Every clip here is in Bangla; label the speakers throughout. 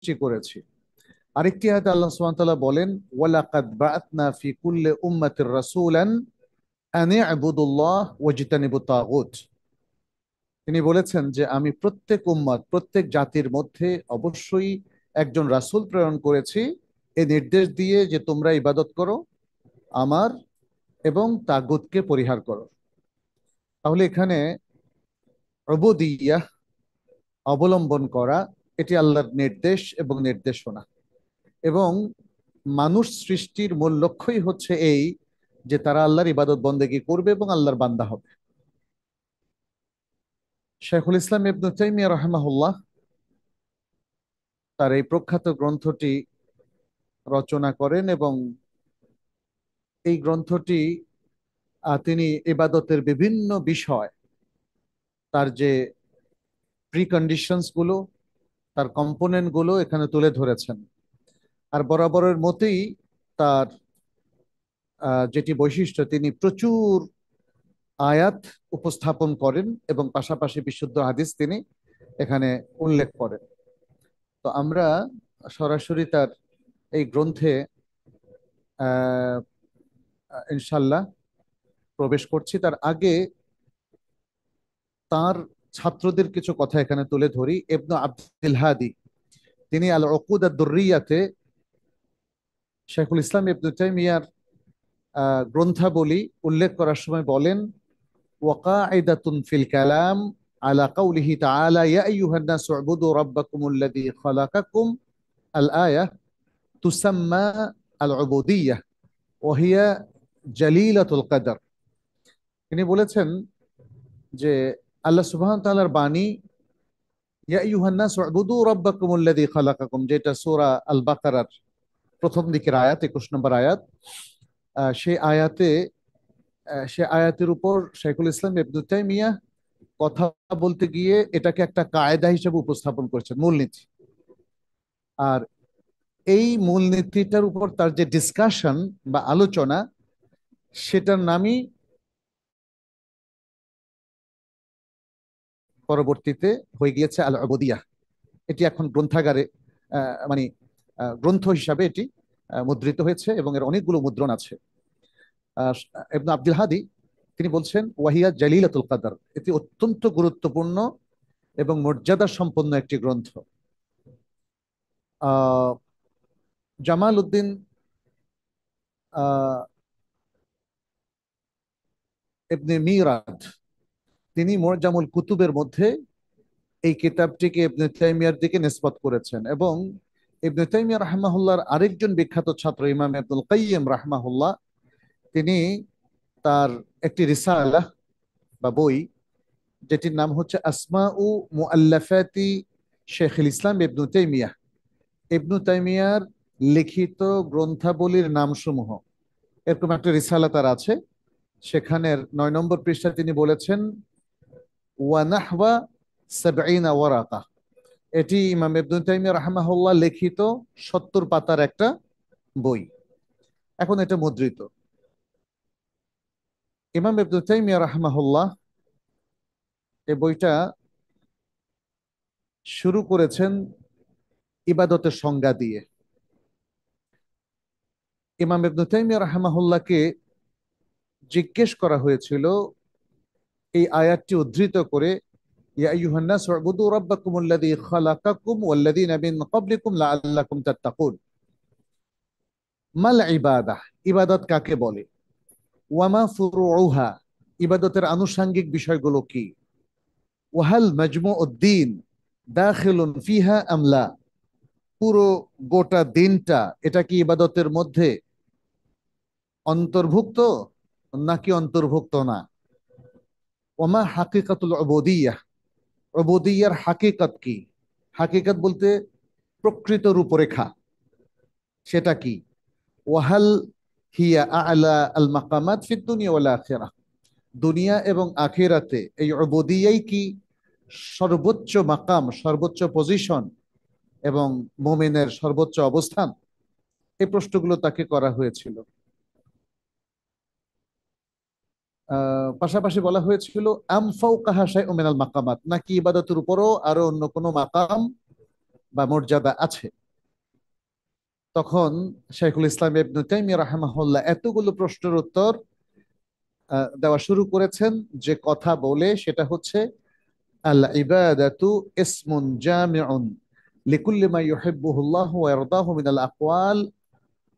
Speaker 1: সৃষ্টি করেছি। আরেকটি আয়াতে আল্লাহ সুবহানাহু ওয়া তাআলা বলেন, ওয়ালাকাদ বাআতনা ফি কুল্লি উম্মাতির রাসূলান আন ই'বুদুল্লাহ ওয়াজতানিবুত তাগুত। তিনি বলেছেন যে আমি প্রত্যেক উম্মত, প্রত্যেক জাতির মধ্যে অবশ্যই একজন রাসূল প্রেরণ করেছি এই নির্দেশ দিয়ে যে তোমরা ইবাদত করো আমার এবং তাগুতকে পরিহার করো। তাহলে এখানে উবুদিয়্যাহ অবলম্বন করা এটি আল্লাহর নির্দেশ এবং নির্দেশনা। এবং মানুষ সৃষ্টির মূল লক্ষ্যই হচ্ছে এই যে তারা আল্লাহর ইবাদত বন্দেগী করবে এবং আল্লাহর বান্দা হবে। শাইখুল ইসলাম ইবনে তাইমিয়া রাহিমাহুল্লাহ তার এই প্রখ্যাত গ্রন্থটি রচনা করেন এবং এই গ্রন্থটি তিনি ইবাদতের বিভিন্ন বিষয়, তার যে প্রিকন্ডিশনস গুলো, তার কম্পোনেন্ট গুলো এখানে তুলে ধরেছেন। আর বরাবরের মতেই তার যেটি বৈশিষ্ট্য, তিনি প্রচুর আয়াত উপস্থাপন করেন এবং পাশাপাশি বিশুদ্ধ হাদিস তিনি এখানে উল্লেখ করেন। তো আমরা সরাসরি তার এই গ্রন্থে আহ, ইনশাল্লাহ প্রবেশ করছি। তার আগে তার ছাত্রদের কিছু কথা এখানে তুলে ধরি। ইবনু আব্দুল হাদি তিনি আল উকুদ আদ-দুররিয়াতে শাইখুল ইসলাম ইবনু তাইমিয়ার গ্রন্থাবলী উল্লেখ করার সময় বলেন, ওয়াকাইদাতুন ফিল কালাম আলা কাউলিহি তাআলা ইয়া আইয়ুহান নাসু উবুদু রাব্বাকুমুল লাযী খালাকাকুম আল আয়া তুসাম্মা আল উবুদিয়্যাহ ওয়া হিয়া জালিলাতুল কদর। তিনি বলেছেন যে আল্লাহ সুবহানাহু ওয়া তাআলার বাণী ইয়া আইয়ুহান নাসু উবুদু রাব্বাকুমুল লাযী খালাকাকুম, যেটা সূরা আল বাকারার প্রথম দিকের আয়াত, 21 নম্বর আয়াত। সেই আয়াতে সে আয়াতের উপর শাইখুল ইসলাম ইবনে তাইমিয়া কথা বলতে গিয়ে এটাকে একটা কায়দা হিসেবে উপস্থাপন করেছেন, মূলনীতি। আর এই মূলনীতিটার উপর তার যে ডিসকাশন বা আলোচনা, সেটার নামই পরবর্তীতে হয়ে গিয়েছে আল উবুদিয়াহ। এটি এখন গ্রন্থাগারে মানে গ্রন্থ হিসাবে এটি মুদ্রিত হয়েছে এবং এর অনেকগুলো মুদ্রণ আছে। ইবনে আব্দুল হাদি তিনি বলছেন ওয়াহিয়া জালিলাতুল কদর, এটি অত্যন্ত গুরুত্বপূর্ণ এবং মর্যাদা সম্পন্ন একটি গ্রন্থ। আহ, জামাল উদ্দিন আহ, ইবনে মিরাদ তিনি মুরজামুল কুতুবের মধ্যে এই কিতাবটিকে ইবনে তাইমিয়ার দিকে নিসবত করেছেন। এবং ইবনে তাইমিয়া রাহমাহুল্লাহর আরেকজন বিখ্যাত ছাত্র ইমাম ইবনুল কাইয়িম রাহমাহুল্লাহ, তিনি তার একটি রিসালা বা বই, যেটির নাম হচ্ছে আসমাউ মুআল্লাফাতি শেখুল ইসলাম ইবনু তাইমিয়া, ইবনু তাইমিয়ার লিখিত গ্রন্থাবলীর নামসমূহ, এরকম একটা রিসালা তার আছে। সেখানের 9 নম্বর পৃষ্ঠায় তিনি বলেছেন ওয়া নাহওয়া সাবঈনা ওয়ারাকা, এটি ইমাম ইবনু তাইমিয়া রাহমাহুল্লাহ লিখিত 70 পাতার একটা বই। এখন এটা মুদ্রিত। ইমাম ইবনু তাইমিয়া রাহমাহুল্লাহ এই বইটা শুরু করেছেন ইবাদতের সংজ্ঞা দিয়ে। ইমাম ইবনু তাইমিয়া রাহমাহুল্লাহকে জিজ্ঞেস করা হয়েছিল এই আয়াতটি উদ্ধৃত করে, ইয়া আইয়ুহান নাস উবুদু রাব্বাকুমুল্লাযী খালাকাকুম ওয়াল্লাযীনা মিন ক্বাবলিকুম লাআল্লাকুম তাত্তাকুন। মাল ইবাদাহ, ইবাদত কাকে বলে? ওয়ামা ফুরুহা, ইবাদতের আনুষঙ্গিক বিষয়গুলো কি? ওয়াহাল মাজমুউদ্দিন দাখিলুন ফিহা আমলা, পুরো গোটা দিনটা এটা কি ইবাদতের মধ্যে অন্তর্ভুক্ত নাকি অন্তর্ভুক্ত না? ওমা হাকিকাতুল উবুদিয়্যাহ, উবুদিয়্যার হাকিকত কি? হাকিকত বলতে প্রকৃত রূপরেখা, সেটা কি? ওয়াহাল হিয়া আ'লা আল মাকামাত ফিদ দুনিয়া ওয়াল আখিরাহ, দুনিয়া এবং আখিরাতে এই উবুদিয়্যাই কি সর্বোচ্চ মাকাম, সর্বোচ্চ পজিশন এবং মুমিনের সর্বোচ্চ অবস্থান? এই প্রশ্নগুলো তাকে করা হয়েছিল। পাশাপাশি বলা হয়েছিল আম ফাওকাহা শাইউম মিনাল মাকামাত, নাকি ইবাদতের উপরও আরো অন্য কোনো মাকাম বা মর্যাদা আছে। তখন শাইখুল ইসলাম ইবনে তাইমিয়া রাহিমাহুল্লাহ এতগুলো প্রশ্নের উত্তর দেওয়া শুরু করেছেন, যে কথা বলে সেটা হচ্ছে আল ইবাদাতু ইসমুন জামিউন লিকুল্লি মা ইউহিব্বুহুল্লাহ ওয়া ইয়ারদাহু মিনাল আকওয়াল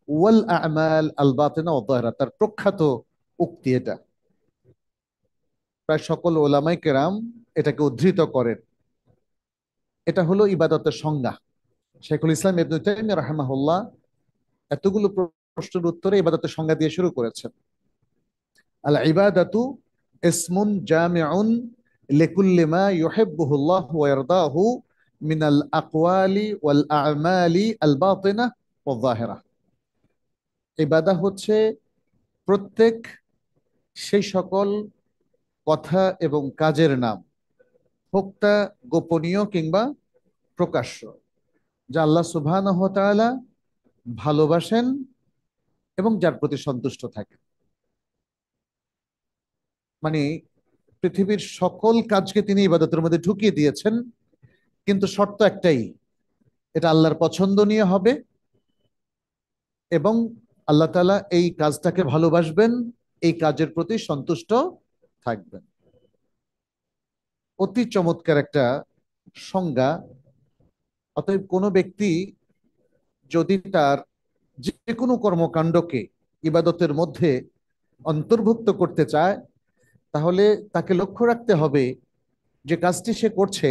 Speaker 1: ওয়াল আমাল আল বাতিনা ওয়াদ যাহিরা। তার প্রখ্যাত উক্তি এটা, প্রায় সকল ওলামাই কেরাম এটাকে উদ্ধৃত করেন। এটা হলো ইবাদতের সংজ্ঞা। শাইখুল ইসলাম ইবনে তাইমিয়া রাহিমাহুল্লাহ এতগুলো প্রশ্নের উত্তরে ইবাদতের সংজ্ঞা দিয়ে শুরু করেছেন। আল ইবাদাতু ইসমুন জামিউন লিকুল্লি মা ইউহিব্বুহুল্লাহ ওয়া ইয়ারদাহু মিনাল আকওয়ালি ওয়াল আমালি আল বাতিনা ওয়াদ যাহিরা। ইবাদা হচ্ছে প্রত্যেক সেই সকল কথা এবং কাজের নাম, হোক তা গোপনীয় কিংবা প্রকাশ্য, যা আল্লাহ সুবহানাহু ওয়া তাআলা ভালোবাসেন এবং যার প্রতি সন্তুষ্ট থাকেন। মানে পৃথিবীর সকল কাজকে তিনি ইবাদতের মধ্যে ঢুকিয়ে দিয়েছেন, কিন্তু শর্ত একটাই, এটা আল্লাহর পছন্দনীয় হবে এবং আল্লাহ তাআলা এই কাজটাকে ভালোবাসবেন, এই কাজের প্রতি সন্তুষ্ট থাকবেন। অতি চমৎকার একটা সংজ্ঞা। অতএব কোনো ব্যক্তি যদি তার যে কোনো কর্মকাণ্ডকে ইবাদতের মধ্যে অন্তর্ভুক্ত করতে চায়, তাহলে তাকে লক্ষ্য রাখতে হবে যে কাজটি সে করছে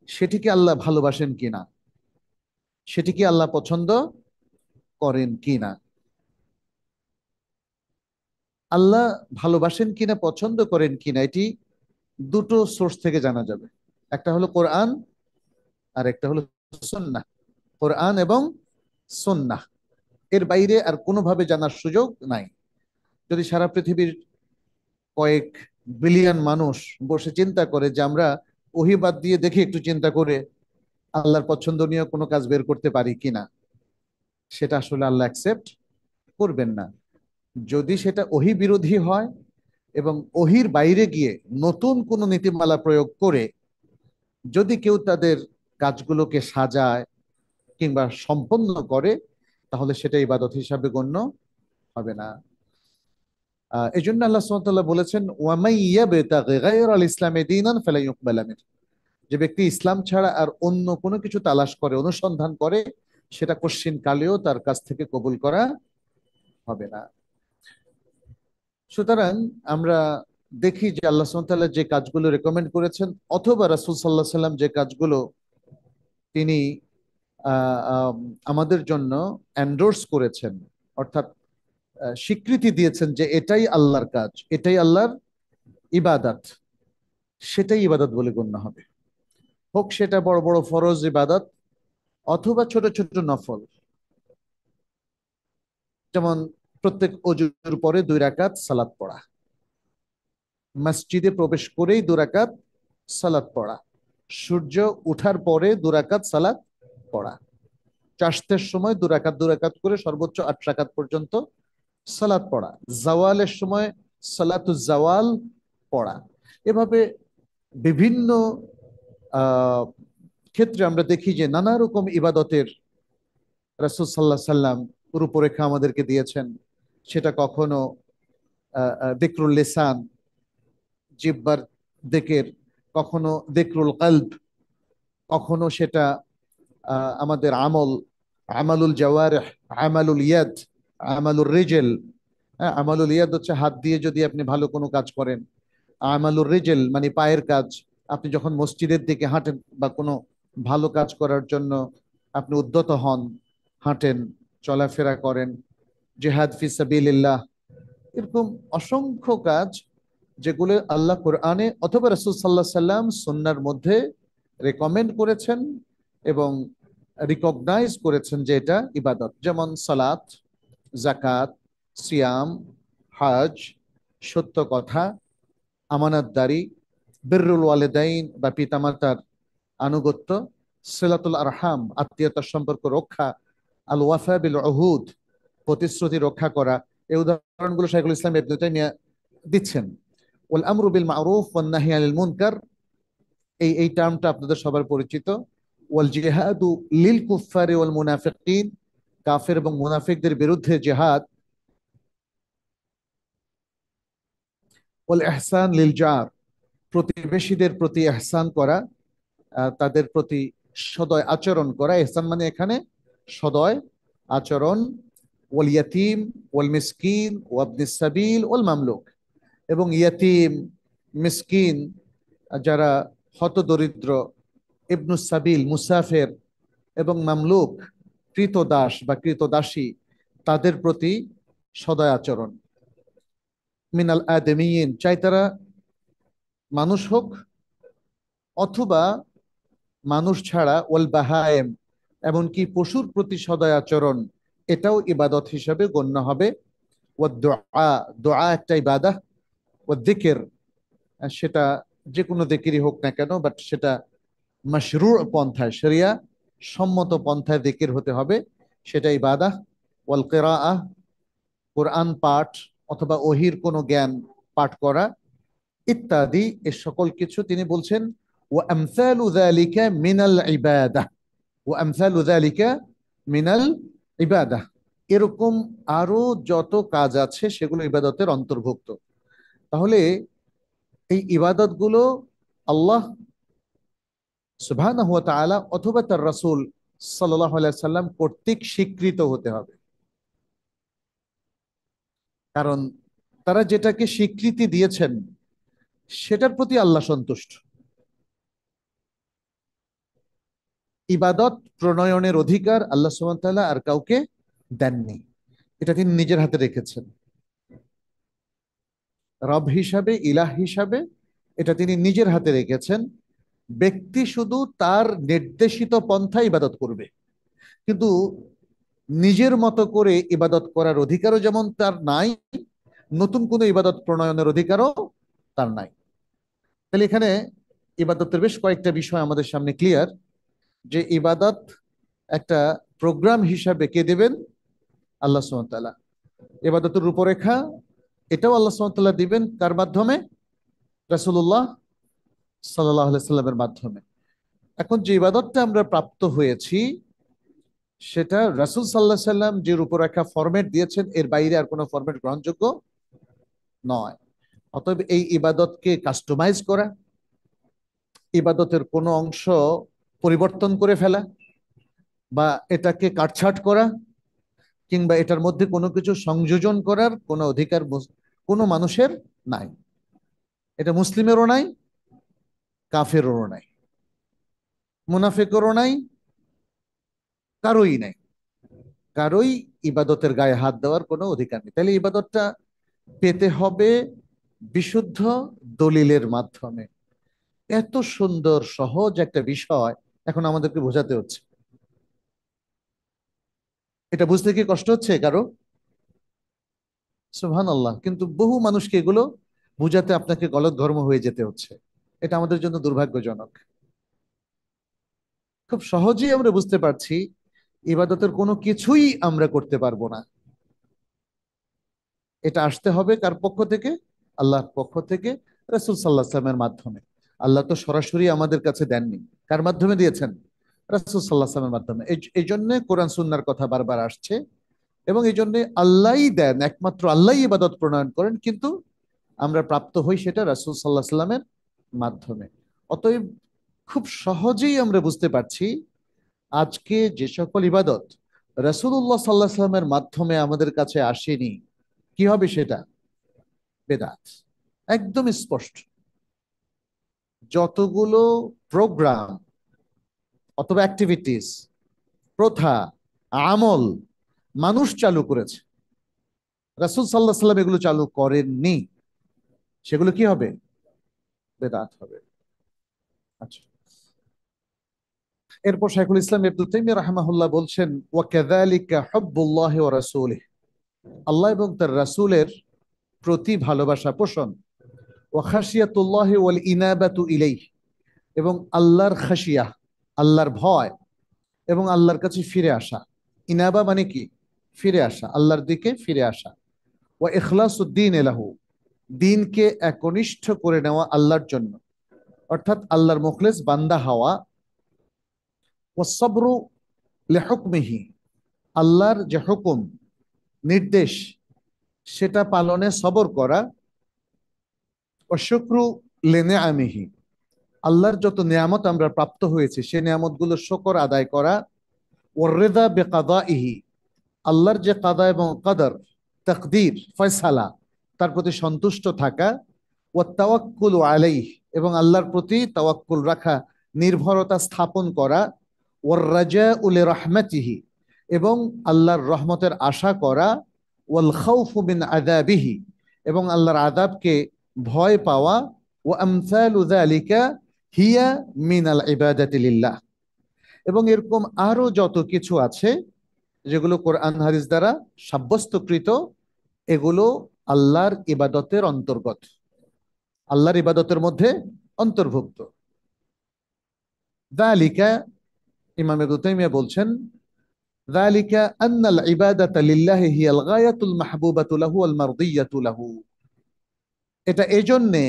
Speaker 1: সেটিকে আল্লাহ ভালোবাসেন কিনা, সেটিকে আল্লাহ পছন্দ করেন কিনা। আল্লাহ ভালোবাসেন কিনা, পছন্দ করেন কিনা, এটি দুটো সোর্স থেকে জানা যাবে। একটা হলো কোরআন, আর একটা হলো সুন্নাহ। কোরআন এবং সুন্নাহ, এর বাইরে আর কোনোভাবে জানার সুযোগ নাই। যদি সারা পৃথিবীর কয়েক বিলিয়ন মানুষ বসে চিন্তা করে যে আমরা ওহী বাদ দিয়ে দেখি, একটু চিন্তা করে আল্লাহর পছন্দনীয় কোনো কাজ বের করতে পারি কিনা, সেটা আসলে আল্লাহ অ্যাকসেপ্ট করবেন না। যদি সেটা ওহী বিরোধী হয় এবং ওহির বাইরে গিয়ে নতুন কোনো নীতিমালা প্রয়োগ করে যদি কেউ তাদের কাজগুলোকে সাজায় কিংবা সম্পন্ন করে, তাহলে সেটা ইবাদত হিসাবে গণ্য হবে না। এই জন্য আল্লাহ সুবহানাহু ওয়া তাআলা বলেছেন, ওয়ামাই ইয়াবতাগি গায়রাল ইসলামি দীনান ফালা ইউকবালা মিনহু। যে ব্যক্তি ইসলাম ছাড়া আর অন্য কোনো কিছু তালাশ করে, অনুসন্ধান করে, সেটা কশ্চিন কালেও তার কাছ থেকে কবুল করা হবে না। সুতরাং আমরা দেখি যে আল্লাহ সুবহানাহু ওয়া তাআলা যে কাজগুলো রেকমেন্ড করেছেন, অথবা রাসূল সাল্লাল্লাহু আলাইহি সাল্লাম যে কাজগুলো তিনি আহ, আম, আমাদের জন্য এন্ডোর্স করেছেন, অর্থাৎ স্বীকৃতি দিয়েছেন যে এটাই আল্লাহর কাজ, এটাই আল্লাহর ইবাদত, সেটাই ইবাদত বলে গণ্য হবে। হোক সেটা বড় বড় ফরজ ইবাদত অথবা ছোট ছোট নফল। যেমন প্রত্যেক অজুর পরে 2 রাকাত সালাত পড়া, মসজিদে প্রবেশ করেই 2 রাকাত সালাত পড়া, সূর্য উঠার পরে 2 রাকাত সালাত পড়া, চাষতের সময় 2 রাকাত 2 রাকাত করে সর্বোচ্চ 8 রাকাত পর্যন্ত সালাত পড়া, জাওয়ালের সময় সালাতু জাওয়াল পড়া। এভাবে বিভিন্ন আহ ক্ষেত্রে আমরা দেখি যে নানা রকম ইবাদতের রাসূল সাল্লাল্লাহু আলাইহি সাল্লাম রূপরেখা আমাদেরকে দিয়েছেন। সেটা কখনো যিকরুল লিসান, জিহ্বার দিকের, কখনো যিকরুল কলব, কখনো সেটা আমাদের আমল, আমালুল জাওয়ারিহ, আমালুল ইয়াদ, আমালুর রিজল। হ্যাঁ, আমালুল ইয়াদ হচ্ছে হাত দিয়ে যদি আপনি ভালো কোনো কাজ করেন। আমালুর রিজল মানে পায়ের কাজ, আপনি যখন মসজিদের দিকে হাঁটেন বা কোনো ভালো কাজ করার জন্য আপনি উদ্যত হন, হাঁটেন, চলাফেরা করেন, জিহাদ ফি সাবিলিল্লাহ, এরকম অসংখ্য কাজ যেগুলো আল্লাহ কোরআনে অথবা রাসূল সাল্লাল্লাহু আলাইহি সাল্লাম সুন্নাহর মধ্যে রেকমেন্ড করেছেন এবং রিকগনাইজ করেছেন যে এটা ইবাদত। যেমন সালাত, যাকাত, সিয়াম, হজ, সত্য কথা, আমানতদারি, বিররুল ওয়ালিদাইন বা পিতামাতার আনুগত্য, সিলাতুল আরহাম আত্মীয়তার সম্পর্ক রক্ষা, আল ওয়াফা বিল উহুদ প্রতিশ্রুতি রক্ষা করা। এই উদাহরণগুলো শাইখুল ইসলাম ইবনে তাইমিয়া দিচ্ছেন। ওয়াল আমরু বিল মারুফ ওয়ান নাহি আনিল মুনকার, এই টার্মটা আপনাদের সবার পরিচিত। ওয়াল জিহাদু লিল কুফফারি ওয়াল মুনাফিকিন, কাফের এবং মুনাফিকদের বিরুদ্ধে জিহাদ। ওয়াল ইহসান লিল জার, প্রতিবেশীদের প্রতি ইহসান করা, তাদের প্রতি সদয় আচরণ করা। ইহসান মানে এখানে সদয় আচরণ। ওয়াল ইয়াতিম ওয়াল মিসকিন ওয়াবনিস সাবিল ওয়াল মামলুক, এবং ইয়াতিম, মিসকিন যারা হতদরিদ্র, ইবনুস সাবিল মুসাফির, এবং মামলুক কৃতদাস বা কৃতদাসী, তাদের প্রতি সদয় আচরণ। মিনাল আদমিয়িন, চাই তারা মানুষ হোক অথবা মানুষ ছাড়া, ওয়াল বাহায়েম, এমনকি পশুর প্রতি সদয় আচরণ, এটাও ইবাদত হিসাবে গণ্য হবে। ও দোয়া, দোয়া একটা ইবাদা। ও দিকের, সেটা যে কোনো দিকেরই হোক না কেন, বাট সেটা মাশরু পন্থায়, শরিয়া সম্মত পন্থায় দিকের হতে হবে, সেটা ইবাদা। ওয়াল কিরাআহ, কোরআন পাঠ অথবা ওহির কোনো জ্ঞান পাঠ করা ইত্যাদি, এ সকল কিছু তিনি বলছেন ওয়া আমসালু যালিকা মিনাল ইবাদাহ, ওয়া আমসালু যালিকা মিনাল ইবাদাহ, এরকম আরো যত কাজ আছে সেগুলো ইবাদতের অন্তর্ভুক্ত। তাহলে এই ইবাদতগুলো আল্লাহ সুবহানাহু ওয়া তাআলা অথবা তার রাসূল সাল্লাল্লাহু আলাইহি সাল্লাম কর্তৃক স্বীকৃত হতে হবে। কারণ তারা যেটাকে স্বীকৃতি দিয়েছেন সেটার প্রতি আল্লাহ সন্তুষ্ট। ইবাদত প্রণয়নের অধিকার আল্লাহ সুবহানাহু ওয়া তাআলা আর কাউকে দেননি, এটা তিনি নিজের হাতে রেখেছেন। রব হিসাবে, ইলাহ হিসাবে এটা তিনি নিজের হাতে রেখেছেন। ব্যক্তি শুধু তার নির্দেশিত পন্থা ইবাদত করবে, কিন্তু নিজের মতো করে ইবাদত করার অধিকারও যেমন তার নাই, নতুন কোনো ইবাদত প্রণয়নের অধিকারও তার নাই। তাহলে এখানে ইবাদতের বেশ কয়েকটা বিষয় আমাদের সামনে ক্লিয়ার, যে ইবাদত একটা প্রোগ্রাম হিসাবে কে দেবেন? আল্লাহ সুবহানাহু ওয়া তাআলা। ইবাদতের রূপরেখা এটাও আল্লাহ সুবহানাহু ওয়া তাআলা দিবেন, কার মাধ্যমে? রাসূলুল্লাহ সাল্লাল্লাহু আলাইহি সাল্লামের মাধ্যমে। এখন যে ইবাদতটা আমরা প্রাপ্ত হয়েছি সেটা রাসূল সাল্লাল্লাহু আলাইহি সাল্লাম যে রূপরেখা ফরম্যাট দিয়েছেন এর বাইরে আর কোনো ফরম্যাট গ্রহণযোগ্য নয়। অতএব এই ইবাদতকে কাস্টমাইজ করা, ইবাদতের কোনো অংশ পরিবর্তন করে ফেলা বা এটাকে কাটছাঁট করা কিংবা এটার মধ্যে কোনো কিছু সংযোজন করার কোনো অধিকার কোনো মানুষের নাই। এটা মুসলিমেরও নাই, কাফেরও নাই, মুনাফিকেরও নাই, কারোই নাই। কারোই ইবাদতের গায়ে হাত দেওয়ার কোনো অধিকার নেই। তাহলে ইবাদতটা পেতে হবে বিশুদ্ধ দলিলের মাধ্যমে। এত সুন্দর সহজ একটা বিষয় এখন আমাদেরকে বোঝাতে হচ্ছে। এটা বুঝতে কি কষ্ট হচ্ছে কারো? সুবহানাল্লাহ। কিন্তু বহু মানুষকে এগুলো বুঝাতে আপনাকে গলদ ধর্ম হয়ে যেতে হচ্ছে। এটা আমাদের জন্য দুর্ভাগ্যজনক। খুব সহজেই আমরা বুঝতে পারছি ইবাদতের কোনো কিছুই আমরা করতে পারবো না। এটা আসতে হবে কার পক্ষ থেকে? আল্লাহর পক্ষ থেকে, রাসূল সাল্লাল্লাহু আলাইহি ওয়াসাল্লামের মাধ্যমে। আল্লাহ তো সরাসরি আমাদের কাছে দেননি, কার মাধ্যমে দিয়েছেন? রাসূল সাল্লাল্লাহু আলাইহি ওয়াসাল্লামের মাধ্যমে। এই জন্য কোরআন সুন্নাহর কথা বারবার আসছে, এবং এই জন্য আল্লাহই দেন, একমাত্র আল্লাহই ইবাদত প্রণয়ন করেন, কিন্তু আমরা প্রাপ্ত হই সেটা রাসূল সাল্লাল্লাহু আলাইহি ওয়াসাল্লামের মাধ্যমে। অতএব খুব সহজেই আমরা বুঝতে পারছি আজকে যে সকল ইবাদত রাসূলুল্লাহ সাল্লাল্লাহু আলাইহি ওয়াসাল্লামের মাধ্যমে আমাদের কাছে আসেনি, কি হবে সেটা? বেদাত। একদম স্পষ্ট। যতগুলো প্রোগ্রাম অথবা অ্যাক্টিভিটিস, প্রথা, আমল মানুষ চালু করেছে, রাসূল সাল্লাল্লাহু আলাইহি ওয়াসাল্লাম এগুলো চালু করেননি, সেগুলো কি হবে? বেদাত হবে। আচ্ছা, এরপর শাইখুল ইসলাম ইবনে তাইমিয়া রাহিমাহুল্লাহ বলছেন ওয়া কাযালিকা হুব্বুল্লাহি ওয়া রাসূলিহি, আল্লাহ এবং তার রাসূলের প্রতি ভালোবাসা পোষণ। ওয়া খাশিয়াতুল্লাহি ওয়াল ইনাবাতু ইলাইহি, এবং আল্লাহর খাশিয়া, আল্লাহর ভয় এবং আল্লাহর কাছে ফিরে আসা। ইনাবা মানে কি? ফিরে আসা, আল্লাহর দিকে ফিরে আসা। ওয়া ইখলাসুদ্দিন লাহু, দিনকে একনিষ্ঠ করে নেওয়া আল্লাহর জন্য, অর্থাৎ আল্লাহর মুখলেস বান্দা হওয়া। ওয়াসসাবরু লিহুকমিহি, আল্লাহর যে হুকুম, নির্দেশ, সেটা পালনে সবর করা। ওয়াশুকরু লিনিআমিহি, আল্লাহর যত নিয়ামত আমরা প্রাপ্ত হয়েছে সে নিয়ামতগুলোর শুকর আদায় করা। ওয়াররিদা বিকাদাইহি, আল্লাহর যে কাদা এবং কদর, তাকদীর, ফয়সালা, তার প্রতি সন্তুষ্ট থাকা। ওয়াত্তাওয়াক্কুলু আলাইহি, এবং আল্লাহর প্রতি তাওয়াক্কুল রাখা, নির্ভরতা স্থাপন করা। ওয়াররাজাউ লিরাহমাতিহি, এবং আল্লাহর রহমতের আশা করা। ওয়াল খাউফু মিন আযাবিহি, এবং আল্লাহর আযাবকে ভয় পাওয়া। ওয়া আমসালু যালিকা হিয়া মিনাল ইবাদাতি লিল্লাহ, এবং এরকম আরো যত কিছু আছে যেগুলো কোরআন হাদিস দ্বারা সাব্যস্তকৃত, এগুলো আল্লাহর ইবাদতের অন্তর্গত, আল্লাহর ইবাদতের মধ্যে অন্তর্ভুক্ত। যালিকা, ইমাম ইবনে তাইমিয়া বলছেন, যালিকা আন্নাল ইবাদাতা লিল্লাহি হিয়াল গায়াতুল মাহবুবাতু লাহু ওয়াল মারদিয়াতু লাহু, এটা এজন্যে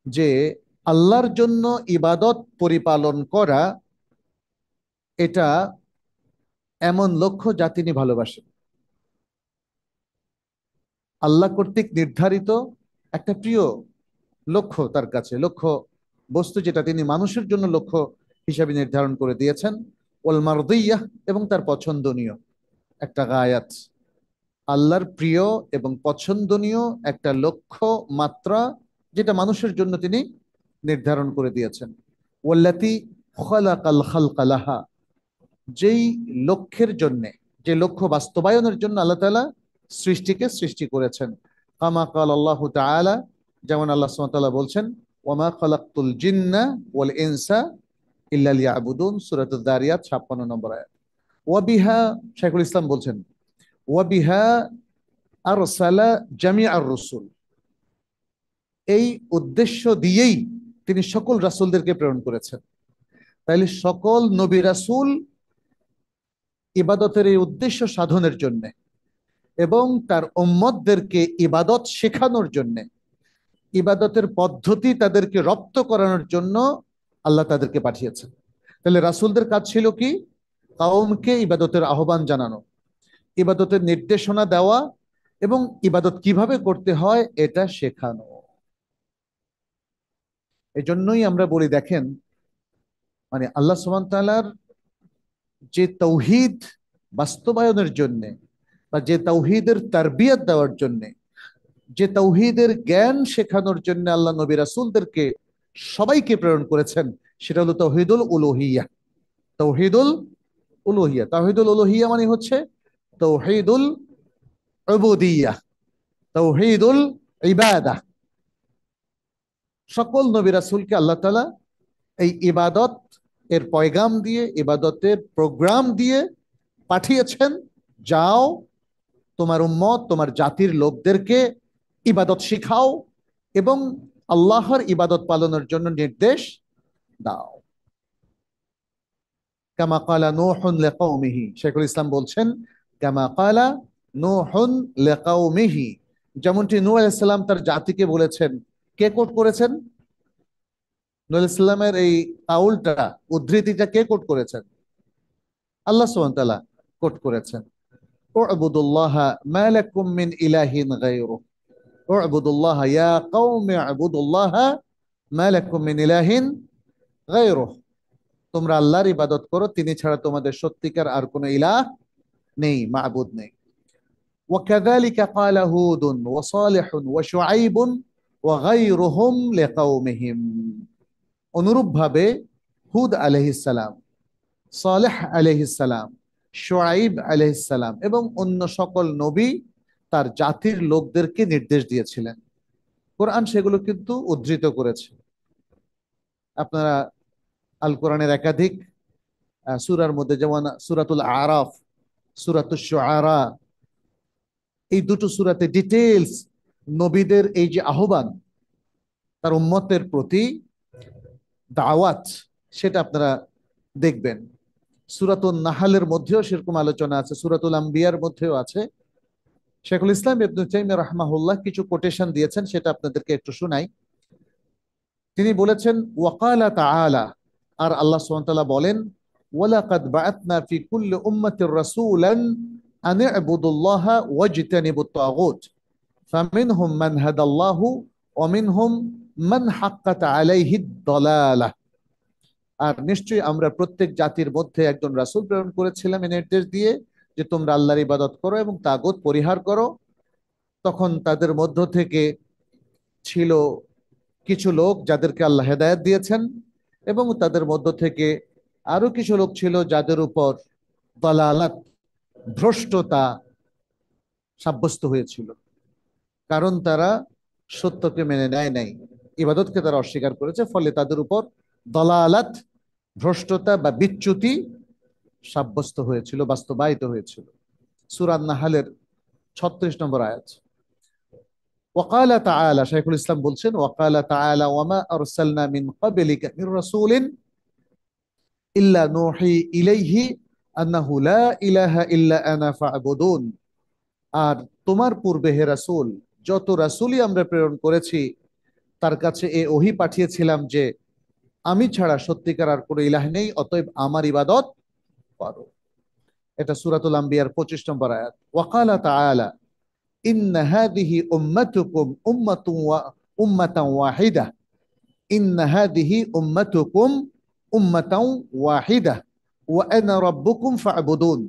Speaker 1: যে আল্লাহর জন্য ইবাদত পরিপালন করা এটা এমন লক্ষ্য যা তিনি ভালোবাসেন। আল্লাহ কর্তৃক নির্ধারিত একটা প্রিয় লক্ষ্য, তার কাছে লক্ষ্য বস্তু যেটা তিনি মানুষের জন্য লক্ষ্য হিসাবে নির্ধারণ করে দিয়েছেন। ওয়াল মারদিয়াহ, এবং তার পছন্দনীয় একটা গায়াত, আল্লাহর প্রিয় এবং পছন্দনীয় একটা লক্ষ্য মাত্রা, যেটা মানুষের জন্য তিনি নির্ধারণ করে দিয়েছেন। ওয়াল্লাতি খালাকাল খালকা লাহা, যেই লক্ষ্যের জন্যে, যে লক্ষ্য বাস্তবায়নের জন্য আল্লাহ তাআলা সৃষ্টিকে সৃষ্টি করেছেন। কামা কাল আল্লাহ তাআলা, যেমন আল্লাহ সুবহানাহু ওয়া তাআলা বলছেন, ওয়ামা খালাকতুল জিন্না ওয়াল ইনসা ইল্লা লিয়াবুদুন, সূরাতুদ যারিয়াত 56 নম্বর আয়াত। ওয়া বিহা, শাইখুল ইসলাম বলছেন, ওয়া বিহা আরসালা জামিআর রাসূল, এই উদ্দেশ্য দিয়েই তিনি সকল রাসূলদেরকে প্রেরণ করেছেন। তাইলে সকল নবী রাসূল ইবাদতের এই উদ্দেশ্য সাধনের জন্য এবং তার উম্মতদেরকে ইবাদত শেখানোর জন্য, ইবাদতের পদ্ধতি তাদেরকে রপ্ত করানোর জন্য আল্লাহ তাদেরকে পাঠিয়েছেন। তাহলে রাসূলদের কাজ ছিল কি? কওমকে ইবাদতের আহ্বান জানানো, ইবাদতের নির্দেশনা দেওয়া, এবং ইবাদত কিভাবে করতে হয় এটা শেখানো। এই জন্যই আমরা বলি, দেখেন, মানে আল্লাহ সুবহানাহু ওয়া তাআলার যে তৌহিদ বাস্তবায়নের জন্যে, বা যে তৌহিদের তারবিয়ত দেওয়ার জন্যে, যে তৌহিদের জ্ঞান শেখানোর জন্য আল্লাহ নবী রাসূলদেরকে সবাইকে প্রেরণ করেছেন, সেটা হলো তৌহিদুল উলুহিয়া। তৌহিদুল উলুহিয়া, তৌহিদুল উলুহিয়া মানে হচ্ছে তৌহিদুল উবুদিয়্যাহ, তৌহিদুল ইবাদাহ। সকল নবী রাসূলকে আল্লাহ তাআলা এই ইবাদত এর পয়গাম দিয়ে, ইবাদতের প্রোগ্রাম দিয়ে পাঠিয়েছেন। যাও, তোমার উম্মত, তোমার জাতির লোকদেরকে ইবাদত শিখাও এবং আল্লাহর ইবাদত পালনের জন্য নির্দেশ দাও। কামা ক্বালা নূহুন লিকাওমিহি, শাইখুল ইসলাম বলছেন, কামা ক্বালা নূহুন লিকাওমিহি, যেমনটি নূহ আলাইহিস সালাম তার জাতিকে বলেছেন। কে কোট করেছেন? নূহ আলাইহিস সালামের এই কাউলটা, উদ্ধৃতিটা কে কোট করেছেন? আল্লাহ সুবহানাহু ওয়া তাআলা কোট করেছেন। উ'বুদুল্লাহা মা লাকুম মিন ইলাহিন গায়রুহু, উ'বুদুল্লাহ ইয়া কওমি উ'বুদুল্লাহ মা লাকুম মিন ইলাহিন গায়রুহু, তোমরা আল্লাহর ইবাদত করো, তিনি ছাড়া তোমাদের সত্যিকার আর কোনো ইলাহ নেই, মাবুদ নেই। وكذلك قال هود وصالح وشعيب وغيرهم لقومهم, অনুরূপভাবে হুদ আলাইহিস সালাম, সালেহ আলাইহিস সালাম, শুআইব আলাইহিস সালাম এবং অন্য সকল নবী তার জাতির লোকদেরকে নির্দেশ দিয়েছিলেন। কোরআন সেগুলো কিন্তু উদ্ধৃত করেছে। আপনারা আল কোরআনের একাধিক সূরার মধ্যে, যেমন সূরাতুল আরাফ, সূরাতুশ শুআরা, এই দুটো সূরাতে ডিটেইলস নবীদের এই যে আহ্বান, তার উম্মতের প্রতি দাওয়াত, সেটা আপনারা দেখবেন। সূরাতুন নাহলের মধ্যেও সেরকম আলোচনা আছে, সূরাতুল আম্বিয়ার মধ্যেও আছে। শাইখুল ইসলাম ইবনে তাইমিয়া রাহমাহুল্লাহ কিছু কোটেশন দিয়েছেন, সেটা আপনাদেরকে একটু শোনাই। তিনি বলেছেন, ওয়াকালা তাআলা, আর আল্লাহ সুবহানাহু ওয়া তাআলা বলেন, ওয়ালাকাদ বাআতনা ফি কুল্লি উম্মাতির রাসূলান আন ই'বুদুল্লাহা ওয়াজতানিবুত তাগুত ফামিনহুম মান হাদাল্লাহু ওয়া মিনহুম মান হাক্কাত আলাইহিদ দালালাহ। আর নিশ্চয়ই আমরা প্রত্যেক জাতির মধ্যে একজন রাসূল প্রেরণ করেছিলাম এই নির্দেশ দিয়ে যে তোমরা আল্লাহর ইবাদত করো এবং তাগুত পরিহার করো। তখন তাদের মধ্য থেকে ছিল কিছু লোক যাদেরকে আল্লাহ হেদায়েত দিয়েছেন, এবং তাদের মধ্য থেকে আরো কিছু লোক ছিল যাদের উপর দালালাত, ভ্রষ্টতা সাব্যস্ত হয়েছিল, কারণ তারা সত্যকে মেনে নেয় নাই, ইবাদতকে তারা অস্বীকার করেছে, ফলে তাদের উপর দালালাত, ভ্রষ্টতা বা বিচ্যুতি সাব্যস্ত হয়েছিল, বাস্তবায়িত হয়েছিল। সূরা নাহলের 36 নম্বর আয়াত। ওয়াকালা তাআলা, শাইখুল ইসলাম বলছেন, ওয়াকালা তাআলা ওয়ামা আরসালনা মিন ক্বাবলিকা মির রাসূলিন ইল্লা নূহি ইলাইহি আন্নাহু লা ইলাহা ইল্লা আনা ফা'বুদুন। আর তোমার পূর্বে হে রাসূল, যত রাসূলই আমরা প্রেরণ করেছি তার কাছে এ ওহী পাঠিয়েছিলাম যে আমি ছাড়া সত্যিকার আর কোনো ইলাহ নেই, অতএব আমার ইবাদত করো। এটা সূরাতুল আম্বিয়ার 25 নম্বর আয়াত। ওয়াকালা তাআলা ইন্না হাযিহি উম্মাতুকুম উম্মাতান ওয়াহিদা, ইন্না হাযিহি উম্মাতুকুম উম্মাতান ওয়াহিদা ওয়া আনা রাব্বুকুম ফা'বুদুন।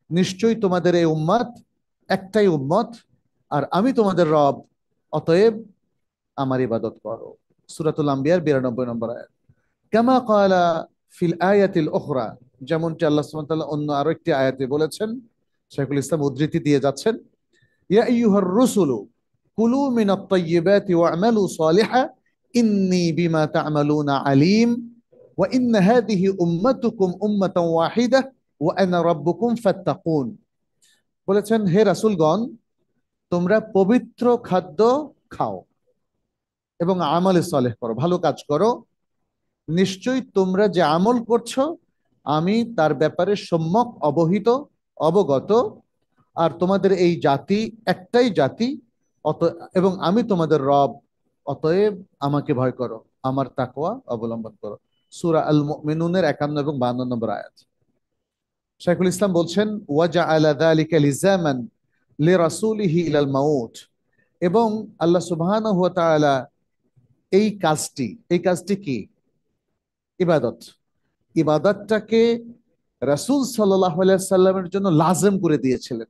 Speaker 1: নিশ্চয়ই তোমাদের এই উম্মত একটাই উম্মত, আর আমি তোমাদের রব, অতএব আমার ইবাদত করো। সূরাতুল আম্বিয়ার 92 নম্বর আয়াত। কামা ক্বালা ফিল আয়াতিল উখরা, যেমনটি আল্লাহ সুবহানাহু ওয়া তাআলা অন্য আরো একটি আয়াতে বলেছেন, শাইখুল ইসলাম উদ্ধৃতি দিয়ে যাচ্ছেন, ইয়া আইয়ুহার রুসুলু কুলু মিনাত তাইয়্যিবাতি ওয়া'মালু সালিহান ইন্নী বিমা তা'মালুনা আলীম ওয়া ইন্না হাযিহি উম্মাতুকুম উম্মাতান ওয়াহিদা ওয়া আনা রাব্বুকুম ফাত্তাকুন। বলেছেন, হে রাসূলগণ, তোমরা পবিত্র খাদ্য খাও এবং আমলে সালেহ করো, ভালো কাজ করো। নিশ্চয়ই তোমরা যে আমল করছো আমি তার ব্যাপারে সম্যক অবহিত, অবগত। আর তোমাদের এই জাতি একটাই জাতি, অত এবং আমি তোমাদের রব, অতএব আমাকে ভয় করো, আমার তাকওয়া অবলম্বন করো। সূরা আল মুমিনুনের 51 এবং 52 নম্বর আয়াত। শাইখুল ইসলাম বলছেন, ওয়াজআলা যালিকা লিজামান লিরাসূলিহি ইলাল মাউত। এবং আল্লাহ সুবহানাহু ওয়া তাআলা এই কাজটি কি? ইবাদত। ইবাদতটাকে রাসূল সাল্লাল্লাহু আলাইহি সাল্লামের জন্য লাজেম করে দিয়েছিলেন,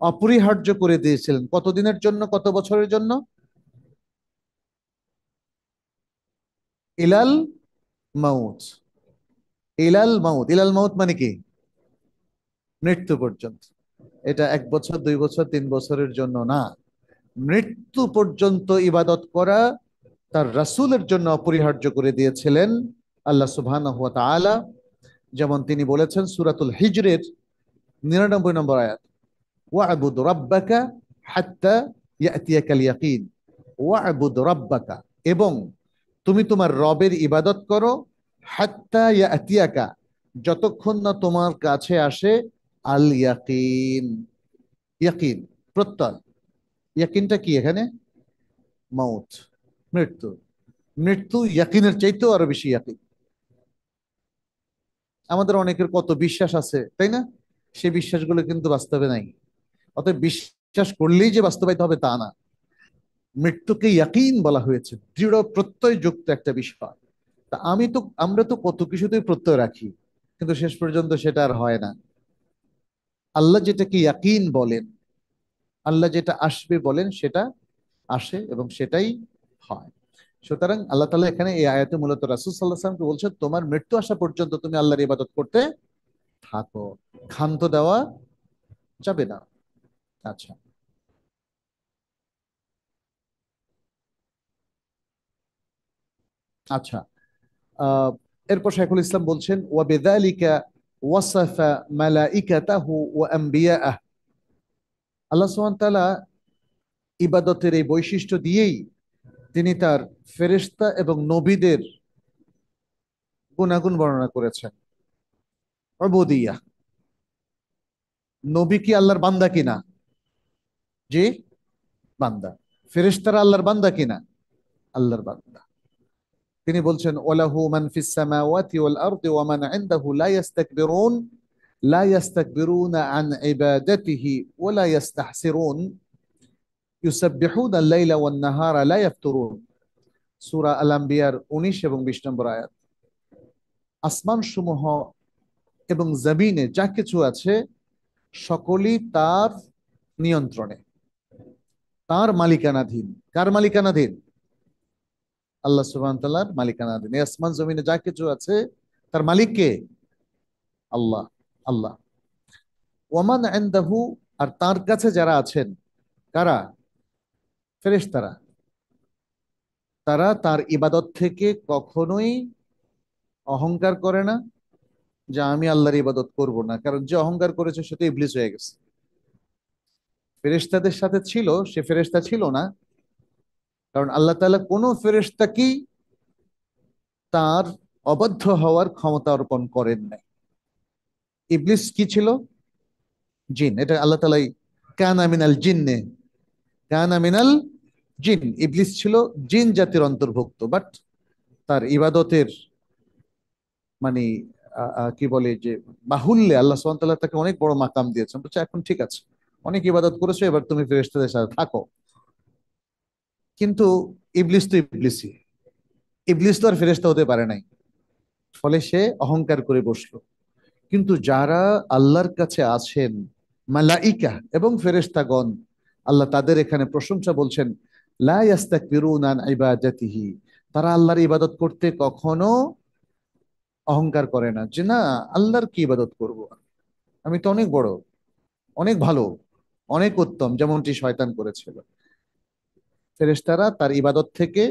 Speaker 1: অপরিহার্য করে দিয়েছিলেন। কতদিনের জন্য, কত বছরের জন্য? ইলাল মাউত। ইলাল মাউত, ইলাল মাউত মানে কি? মৃত্যু পর্যন্ত। এটা 1 বছর, 2 বছর, 3 বছরের জন্য না, মৃত্যু পর্যন্ত ইবাদত করা তার রাসূলের জন্য অপরিহার্য করে দিয়েছিলেন আল্লাহ সুবহানাহু ওয়া তাআলা। যেমন তিনি বলেছেন সূরাতুল হিজরের 99 নম্বর আয়াত, ওয়া'বুদ রাব্বাকা হাত্তা ইয়াতিয়াকাল ইয়াকিন। ওয়া'বুদ রাব্বাকা, এবং তুমি তোমার রবের ইবাদত করো, হাত্তা ইয়াতিয়াকা, যতক্ষণ না তোমার কাছে আসে আল ইয়াকিন। ইয়াকিন প্রত্যয়। ইয়াকিনটা কি এখানে? মাউত, মৃত্যু। মৃত্যু ইয়াকিনের চাইতেও আরো বেশি ইয়াকিন। আমাদের অনেকের কত বিশ্বাস আছে, তাই না? সেই বিশ্বাসগুলো কিন্তু বাস্তবে নাই। অতএব বিশ্বাস করলেই যে বাস্তবায়িত হবে তা না। মৃত্যুকে ইয়াকিন বলা হয়েছে, দৃঢ় প্রত্যয় যুক্ত একটা বিষয়। তা আমরা তো কত কিছুতেই প্রত্যয় রাখি, কিন্তু শেষ পর্যন্ত সেটা আর হয় না। আল্লাহ যেটাকে ইয়াকিন বলেন, আল্লাহ যেটা আসবে বলেন, সেটা আসে এবং সেটাই হয়। সুতরাং আল্লাহ তাআলা এখানে এই আয়াতে মূলত রাসূল সাল্লাল্লাহু আলাইহি ওয়াসাল্লামকে বলছেন, তোমার মৃত্যু আসা পর্যন্ত তুমি আল্লাহর ইবাদত করতে থাকো, ক্ষান্ত দেওয়া যাবে না। আচ্ছা, আচ্ছা। আহ এরপর শাইখুল ইসলাম বলছেন, ওয়া বিযালিকা ওয়াসাফা মালাইকাতাহু ওয়া আম্বিয়াআহ। আল্লাহ সুবহানাহু ওয়া তাআলা ইবাদতের এই বৈশিষ্ট্য দিয়েই তিনি তার ফেরেশতা এবং নবীদের গুণাগুণ বর্ণনা করেছেন। উবুদিয়্যাহ, নবী কি আল্লাহর বান্দা কিনা? জি, বান্দা। ফেরেশতারা আল্লাহর বান্দা কিনা? আল্লাহর বান্দা। তিনি বলছেন ওয়ালাহু মান ফিস সামাওয়াতি ওয়াল আরদি ওয়া মান ইনদাহু লা ইয়াস্তাকবিরুনা আন ইবাদাতিহি ওয়া লা ইস্তাহসিরুন ইউসাব্বিহুনা আল-লাইলা ওয়ান নাহারা লা ইয়াফতুরুন। সূরা আল-আম্বিয়ার 19 এবং 20 নম্বর আয়াত। আসমান সমূহ এবং জমিনে যা কিছু আছে সকলই তার নিয়ন্ত্রণে, তার মালিকানাধীন। কার মালিকানাধীন? আল্লাহ সুবহানাহু ওয়া তাআলার মালিকানাধীন। এই আসমান জমিনে যা কিছু আছে তার মালিক কে? আল্লাহ। আল্লাহ। ওয়ামান ইনদাহু, আর তার কাছে যারা আছেন, কারা? ফেরেশতারা। তারা তার ইবাদত থেকে কখনোই অহংকার করে না যে আমি আল্লাহর ইবাদত করব না, কারণ যে অহংকার করেছে সে তো ইবলিস হয়ে গেছে। ফেরেশতাদের সাথে ছিল, সে ফেরেশতা ছিল না, কারণ আল্লাহ তাআলা কোনো ফেরেশতাকেই তার অবাধ্য হওয়ার ক্ষমতা অর্পণ করেন নাই। ইবলিস কি ছিল? জিন। এটা আল্লাহ তাআলাই কানা মিনাল জিন্নে, কানা মিনাল জিন, ইবলিস ছিল জিন জাতির অন্তর্ভুক্ত। বাট তার ইবাদতের মানে কি বলে যে বাহুল্যে আল্লাহ সুবহানাহু ওয়া তাআলা তাকে অনেক বড় মাকাম দিয়েছেন। বলছে এখন ঠিক আছে, অনেক ইবাদত করেছো, এবার তুমি ফেরেশতাদের সাথে থাকো। কিন্তু ইবলিস তো ইবলিসই, ইবলিস তো আর ফেরেশতা হতে পারে নাই, ফলে সে অহংকার করে বসলো। কিন্তু যারা আল্লাহর কাছে আছেন, মালাইকা এবং ফেরেশতাগণ, আল্লাহ তাদের এখানে প্রশংসা বলছেন, লা ইয়াস্তাকবিরুনা আন ইবাদাতিহি, তারা আল্লাহর ইবাদত করতে কখনো অহংকার করে না যে না, আল্লাহর কি ইবাদত করব, আমি তো অনেক বড়, অনেক ভালো, অনেক উত্তম, যেমনটি শয়তান করেছিল। ফেরেশতারা তার ইবাদত থেকে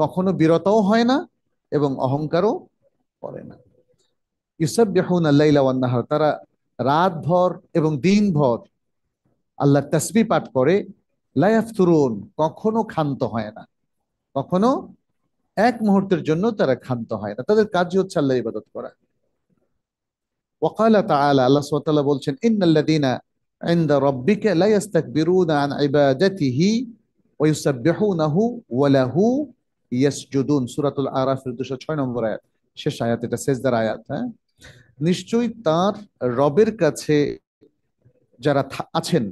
Speaker 1: কখনো বিরতও হয় না এবং অহংকারও করে না। ইউসাব্বিহুনা আল-লাইলা ওয়ান নাহার, তারা রাত ভর এবং দিন ভর আল্লাহর তাসবিহ পাঠ করে। লা ইয়াফতুরুন, কখনো ক্ষান্ত হয় না, কখনো এক মুহূর্তের জন্য তারা ক্ষান্ত হয় না, তাদের কাজই হচ্ছে আল্লাহর ইবাদত করা। ওয়াকালা তাআলা, আল্লাহ সুবহানাহু ওয়া তাআলা বলছেন, ইন্নাল্লাযীনা ইনদা রাব্বিকা লা ইস্তাকবিরুনা আন ইবাদাতিহি ওয়া ইউসাব্বিহুনাহু ওয়া লাহু ইয়াসজুদুন। সূরাতুল আরাফের 206 নম্বর আয়াত, শেষ আয়াত, এটা সেজদার আয়াত। হ্যাঁ, নিশ্চয়ই তার রবের কাছে যারা আছেন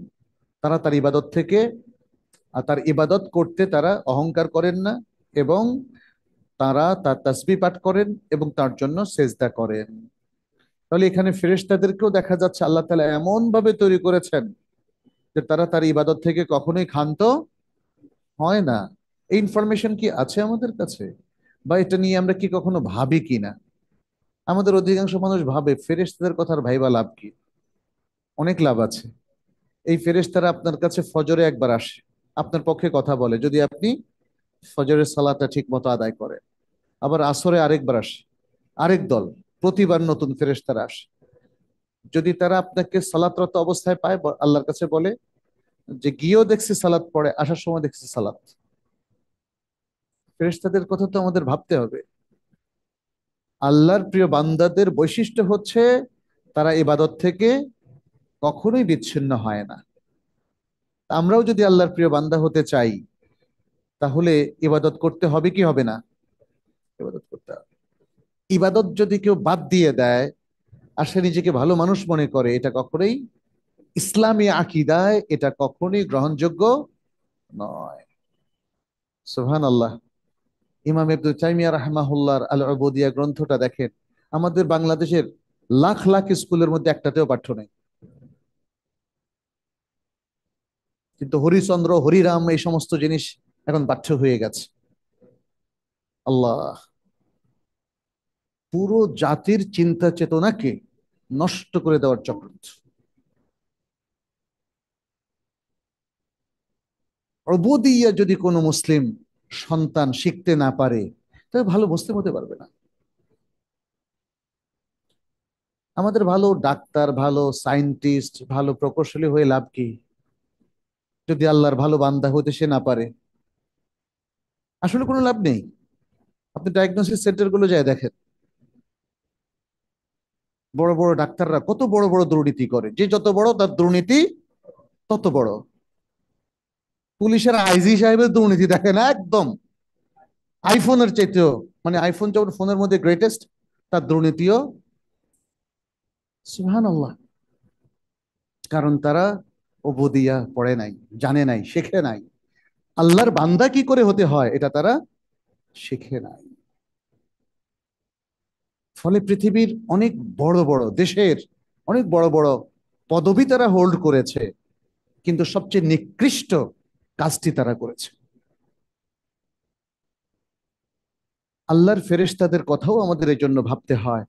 Speaker 1: তারা তার ইবাদত থেকে তার ইবাদত করতে তারা অহংকার করেন না, এবং তারা তার তাসবিহ পাঠ করেন এবং তার জন্য সেজদা করেন। তাহলে এখানে ফেরেশতাদেরকেও দেখা যাচ্ছে আল্লাহ তাআলা এমন ভাবে তৈরি করেছেন যে তারা তার ইবাদত থেকে কখনোই ক্ষান্ত হয় না। এই ইনফরমেশন কি আছে আমাদের কাছে, বা এটা নিয়ে আমরা কি কখনো ভাবি কিনা? আমাদের অধিকাংশ মানুষ ভাবে ফেরেশতাদের কথার ভাইবা লাভ কি? অনেক লাভ আছে। এই ফেরেশতারা আপনার কাছে ফজরে একবার আসে, আপনার পক্ষে কথা বলে যদি আপনি ফজরের সালাতটা ঠিক মতো আদায় করেন। আবার আসরে আরেকবার আসে, আরেক দল, প্রতিবার নতুন ফেরেশতারা আসে। যদি তারা আপনাকে সালাতরত অবস্থায় পায়, আল্লাহর কাছে বলে যে গিয়েও দেখছি সালাত পড়ে, আসার সময় দেখছি সালাত। ফেরেশতাদের কথা তো আমাদের ভাবতে হবে। আল্লাহর প্রিয় বান্দাদের বৈশিষ্ট্য হচ্ছে তারা ইবাদত থেকে কখনোই বিচ্ছিন্ন হয় না। আমরাও যদি আল্লাহর প্রিয় বান্দা হতে চাই, তাহলে ইবাদত করতে হবে কি হবে না? ইবাদত করতে হবে। ইবাদত যদি কেউ বাদ দিয়ে দেয় আর সে নিজেকে ভালো মানুষ মনে করে, এটা কখনোই ইসলামী আকীদায় এটা কখনোই গ্রহণযোগ্য নয়। সুবহানাল্লাহ। ইমাম ইবনে তাইমিয়া রাহিমাহুল্লাহর আল উবুদিয়া গ্রন্থটা দেখেন, আমাদের বাংলাদেশের লাখ লাখ স্কুলের মধ্যে একটাতেও পাঠ্য নেই, কিন্তু হরিচন্দ্র, হরিরাম এই সমস্ত জিনিস এখন পাঠ্য হয়ে গেছে। আল্লাহ পুরো জাতির চিন্তা চেতনাকে নষ্ট করে দেওয়ার চক্রান্ত। উবুদিয়্যা যদি কোনো মুসলিম সন্তান শিখতে না পারে, তবে ভালো মুসলিম হতে পারবে না। আমাদের ভালো ডাক্তার, ভালো সায়েন্টিস্ট, ভালো প্রকৌশলী হয়ে লাভ কি যদি আল্লাহর ভালো বান্দা হতে সে না পারে? আসলে কোনো লাভ নেই। আপনি ডায়াগনোসিস সেন্টার গুলো যায় দেখেন, বড় বড় ডাক্তাররা কত বড় বড় দুর্নীতি করে, যে যত বড় তার দুর্নীতি তত বড়। পুলিশের আইজি সাহেবের দুর্নীতি দেখেন একদম আইফোনের চাইতেও, মানে আইফোন যেমন ফোনের মধ্যে গ্রেটেস্ট, তার দুর্নীতিও সুবহানাল্লাহ। কারণ তারা ওবুদিয়া পড়ে নাই, জানে নাই, শেখে নাই। আল্লাহর বান্দা কি করে হতে হয় এটা তারা শিখে নাই। ফলে পৃথিবীর অনেক বড় বড় দেশের অনেক বড় বড় পদবি তারা হোল্ড করেছে, কিন্তু সবচেয়ে নিকৃষ্ট কাজটি তারা করেছে। আল্লাহর ফেরেশতাদের কথাও আমাদের এই জন্য ভাবতে হয়,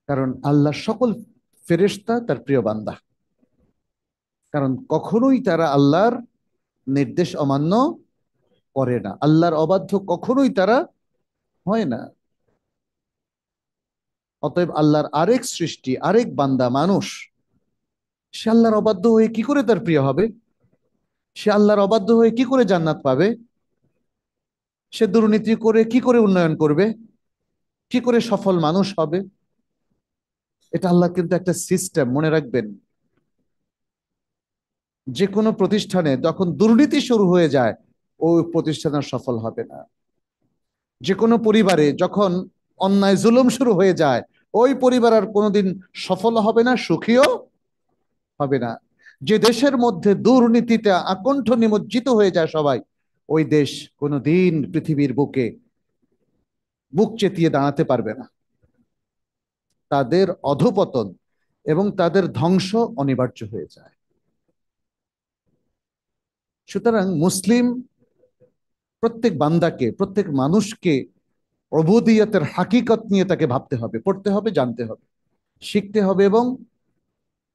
Speaker 1: কারণ আল্লাহর সকল ফেরেশতা তার প্রিয় বান্দা। কারণ কখনোই তারা আল্লাহর নির্দেশ অমান্য করে না, আল্লাহর অবাধ্য কখনোই তারা হয় না। অতএব আল্লাহর আরেক সৃষ্টি, আরেক বান্দা মানুষ, সে আল্লাহর অবাধ্য হয়ে কি করে তার প্রিয় হবে? সে আল্লাহর অবাধ্য হয়ে কি করে জান্নাত পাবে? সে দুর্নীতি করে কি করে উন্নয়ন করবে? কি করে সফল মানুষ হবে? এটা আল্লাহ কিন্তু একটা সিস্টেম, মনে রাখবেন। যে কোনো প্রতিষ্ঠানে যখন দুর্নীতি শুরু হয়ে যায়, ওই প্রতিষ্ঠান আর সফল হবে না। যে কোনো পরিবারে যখন অন্যায় জুলুম শুরু হয়ে যায়, ওই পরিবার আর কোনোদিন সফল হবে না, সুখীও হবে না। যে দেশের মধ্যে দুর্নীতিতে আকণ্ঠ নিমজ্জিত হয়ে যায় সবাই, ওই দেশ কোনোদিন পৃথিবীর বুকে বুক চেতিয়ে দাঁড়াতে পারবে না। তাদের অধঃপতন এবং তাদের ধ্বংস অনিবার্য হয়ে যায়। সুতরাং মুসলিম প্রত্যেক বান্দাকে, প্রত্যেক মানুষকে অবুদিয়তের হাকিকত নিয়ে তাকে ভাবতে হবে, পড়তে হবে, জানতে হবে, শিখতে হবে এবং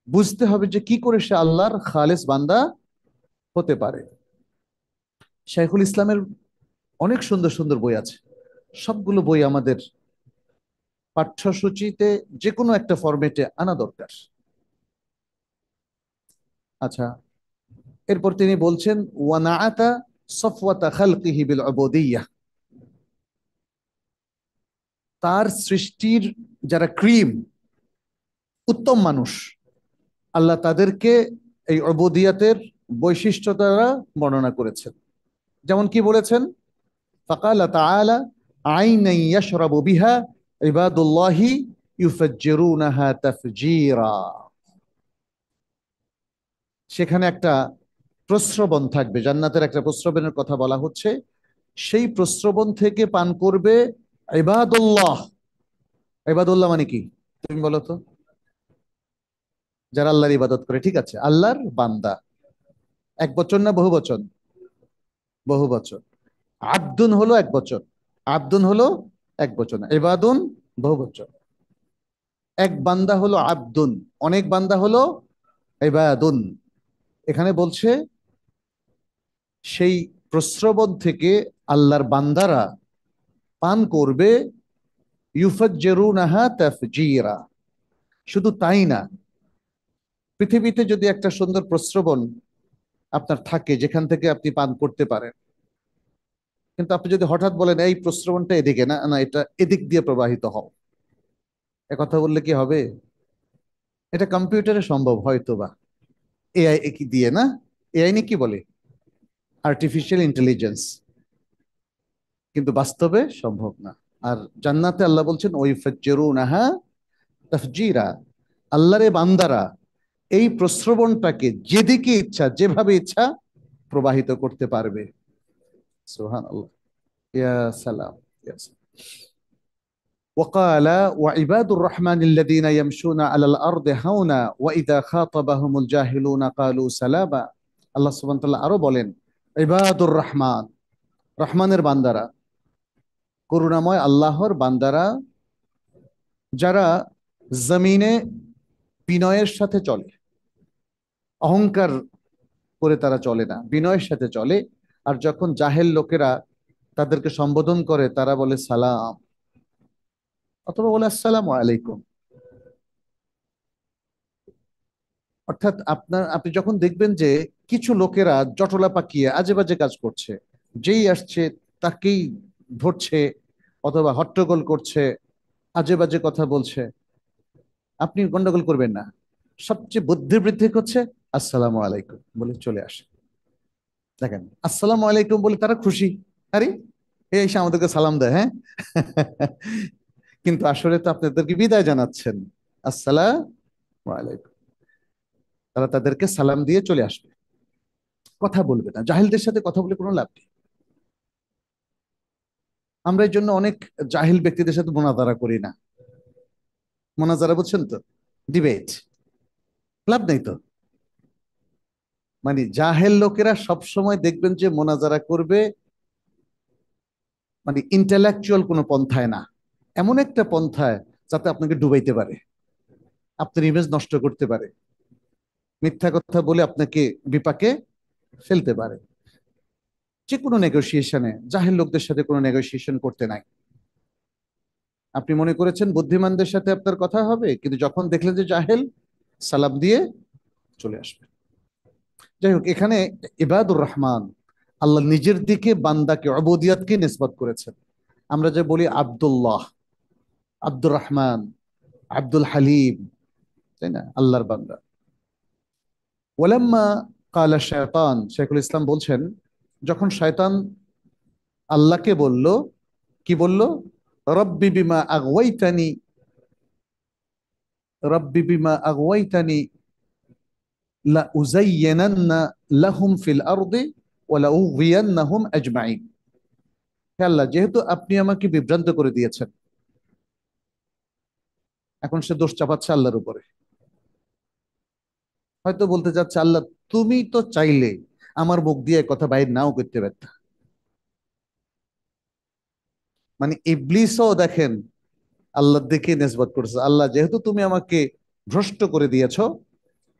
Speaker 1: বুঝতে হবে যে কি করে সে আল্লাহর খালেস বান্দা হতে পারে। শাইখুল ইসলামের অনেক সুন্দর সুন্দর বই আছে, সবগুলো বই আমাদের পাঠ্যসূচিতে যে কোনো একটা ফরম্যাটে আনা দরকার। আচ্ছা, এরপর তিনি বলছেন ওয়ানাআতা সফওয়াতা খালকিহি বিল উবুদিয়্যাহ, তার সৃষ্টির যারা ক্রিম, উত্তম মানুষ, আল্লাহ তাদেরকে এই উবুদিয়তের বৈশিষ্ট্য দ্বারা বর্ণনা করেছেন। যেমন কি বলেছেন, ফাকালা তাআলা আইনান ইয়াশরাবু বিহা ইবাদুল্লাহি ইউফাজ্জিরুনাহা তাফজীরা। সেখানে একটা প্রস্রবণ থাকবে, জান্নাতের একটা প্রস্রবণের কথা বলা হচ্ছে। সেই প্রস্রবণ থেকে পান করবে ইবাদুল্লাহ। ইবাদুল্লাহ মানে কি তুমি বলো তো? যারা আল্লাহর ইবাদত করে, ঠিক আছে, আল্লাহর বান্দা। এক বচন না বহু বচন? বহু বচন। আব্দুন হলো এক বচন, আব্দুন হলো এক বচন, ইবাদুন বহু বচন। এক বান্দা হলো আব্দুন, অনেক বান্দা হলো ইবাদুন। এখানে বলছে সেই প্রস্রবণ থেকে আল্লাহর বান্দারা পান করবে ইউফাজ্জিরুনাহা তাফজীরা। শুধু তাই না, পৃথিবীতে যদি একটা সুন্দর প্রস্রবণ আপনার থাকে যেখান থেকে আপনি পান করতে পারেন, কিন্তু আপনি যদি হঠাৎ বলেন এই প্রস্রবণটা এদিকে না, না এটা এদিক দিয়ে প্রবাহিত হও, কথা বললে কি হবে? এটা কম্পিউটারে সম্ভব হয়তো বা, এআই কি দিয়ে না, এআই নিয়ে কি বলে, আর্টিফিশিয়াল ইন্টেলিজেন্স, কিন্তু বাস্তবে সম্ভব না। আর জান্নাতে আল্লাহ বলছেন ওয়াইফাজ্জিরুনাহা তাফজীরা, আল্লাহরে বান্দারা এই প্রস্রবণটাকে যেদিকে ইচ্ছা, যেভাবে ইচ্ছা প্রবাহিত করতে পারবে। সুবহানাল্লাহ, ইয়া সালাম, ইয়া সালাম। وقال وعباد الرحمن الذين يمشون على الأرض هونا وإذا خاطبهم الجاهلون قالوا سلاما। আল্লাহ সুবহানাহু ওয়া তাআলা আরো বলেন, ইবাদুর রহমান, রহমানের বান্দারা, করুণাময় আল্লাহর বান্দারা, যারা জমিনে বিনয়ের সাথে চলে, অহংকার করে তারা চলে না, বিনয়ের সাথে চলে। আর যখন জাহেল লোকেরা তাদেরকে সম্বোধন করে তারা বলে সালাম, অথবা বলে আসসালামু আলাইকুম। অর্থাৎ আপনি যখন দেখবেন যে কিছু লোকেরা জটলা পাকিয়ে আজে বাজে কাজ করছে, যেই আসছে তাকেই ধরছে অথবা হট্টগোল করছে, আজে বাজে কথা বলছে, আপনি গন্ডগোল করবেন না। সবচেয়ে বুদ্ধিবৃদ্ধি হচ্ছে আসসালামু আলাইকুম বলে চলে আসে। দেখেন, আসসালামু আলাইকুম বলে তারা খুশি। আরে এই এসে আমাদেরকে সালাম দেয়, হ্যাঁ। কিন্তু আসলে তো আপনাদেরকে বিদায় জানাচ্ছেন। আসসালাম আলাইকুম। তারা তাদেরকে সালাম দিয়ে চলে আসবে, কথা বলবে না। জাহিলদের সাথে কথা বলে কোনো লাভ নেই। আমরা এই জন্য অনেক জাহিল ব্যক্তিদের সাথে মোনাজারা করি না। মোনাজারা বুঝছেন তো? ডিবেট। লাভ নেই তো। মানে জাহেল লোকেরা সব সময় দেখবেন যে মোনাজারা করবে মানে ইন্টেলেকচুয়াল কোনো পন্থায় না, এমন একটা পন্থায় যাতে আপনাকে ডুবাইতে পারে, আপনার ইমেজ নষ্ট করতে পারে, মিথ্যা কথা বলে আপনাকে বিপাকে ফেলতে পারে। যে কোনো নেগোসিয়েশনে জাহেল লোকদের সাথে কোনো নেগোসিয়েশন করতে নাই। আপনি মনে করেছেন বুদ্ধিমানদের সাথে আপনার কথা হবে, কিন্তু যখন দেখলেন যে জাহেল, সালাম দিয়ে চলে আসবে। যাই হোক, এখানে ইবাদুর রহমান, আল্লাহ নিজের দিকে বান্দাকে অবদিয়াতকে নিসবত করেছেন। আমরা যে বলি আব্দুল্লাহ, আব্দুর রহমান, আব্দুল হালিম, তাই না, আল্লাহর বান্দা। ওয়ালাম্মা কালা শয়তান, শেখুল ইসলাম বলছেন, যখন শয়তান আল্লাহকে বলল, কি বলল? রব্বি বিমা আগওয়াইতানি, রব্বি বিমা আগওয়াইতানি লা উযায়্যিনান্না লাহুম ফিল আরদি ওয়া লা উগওয়িয়ান্নাহুম আজমাইন। হে আল্লাহ, যেহেতু আপনি আমাকে বিভ্রান্ত করে দিয়েছেন, এখন সে দোষ চাপাচ্ছে আল্লাহর উপরে। হয়তো বলতে চাচ্ছে, আল্লাহ তুমি তো চাইলে আমার মুখ দিয়ে কথা বাইর নাও করতে পারতা। মানে ইবলিসও দেখেন আল্লাহর দিকে নিসবত করছে, আল্লাহ যেহেতু তুমি আমাকে ভ্রষ্ট করে দিয়েছ,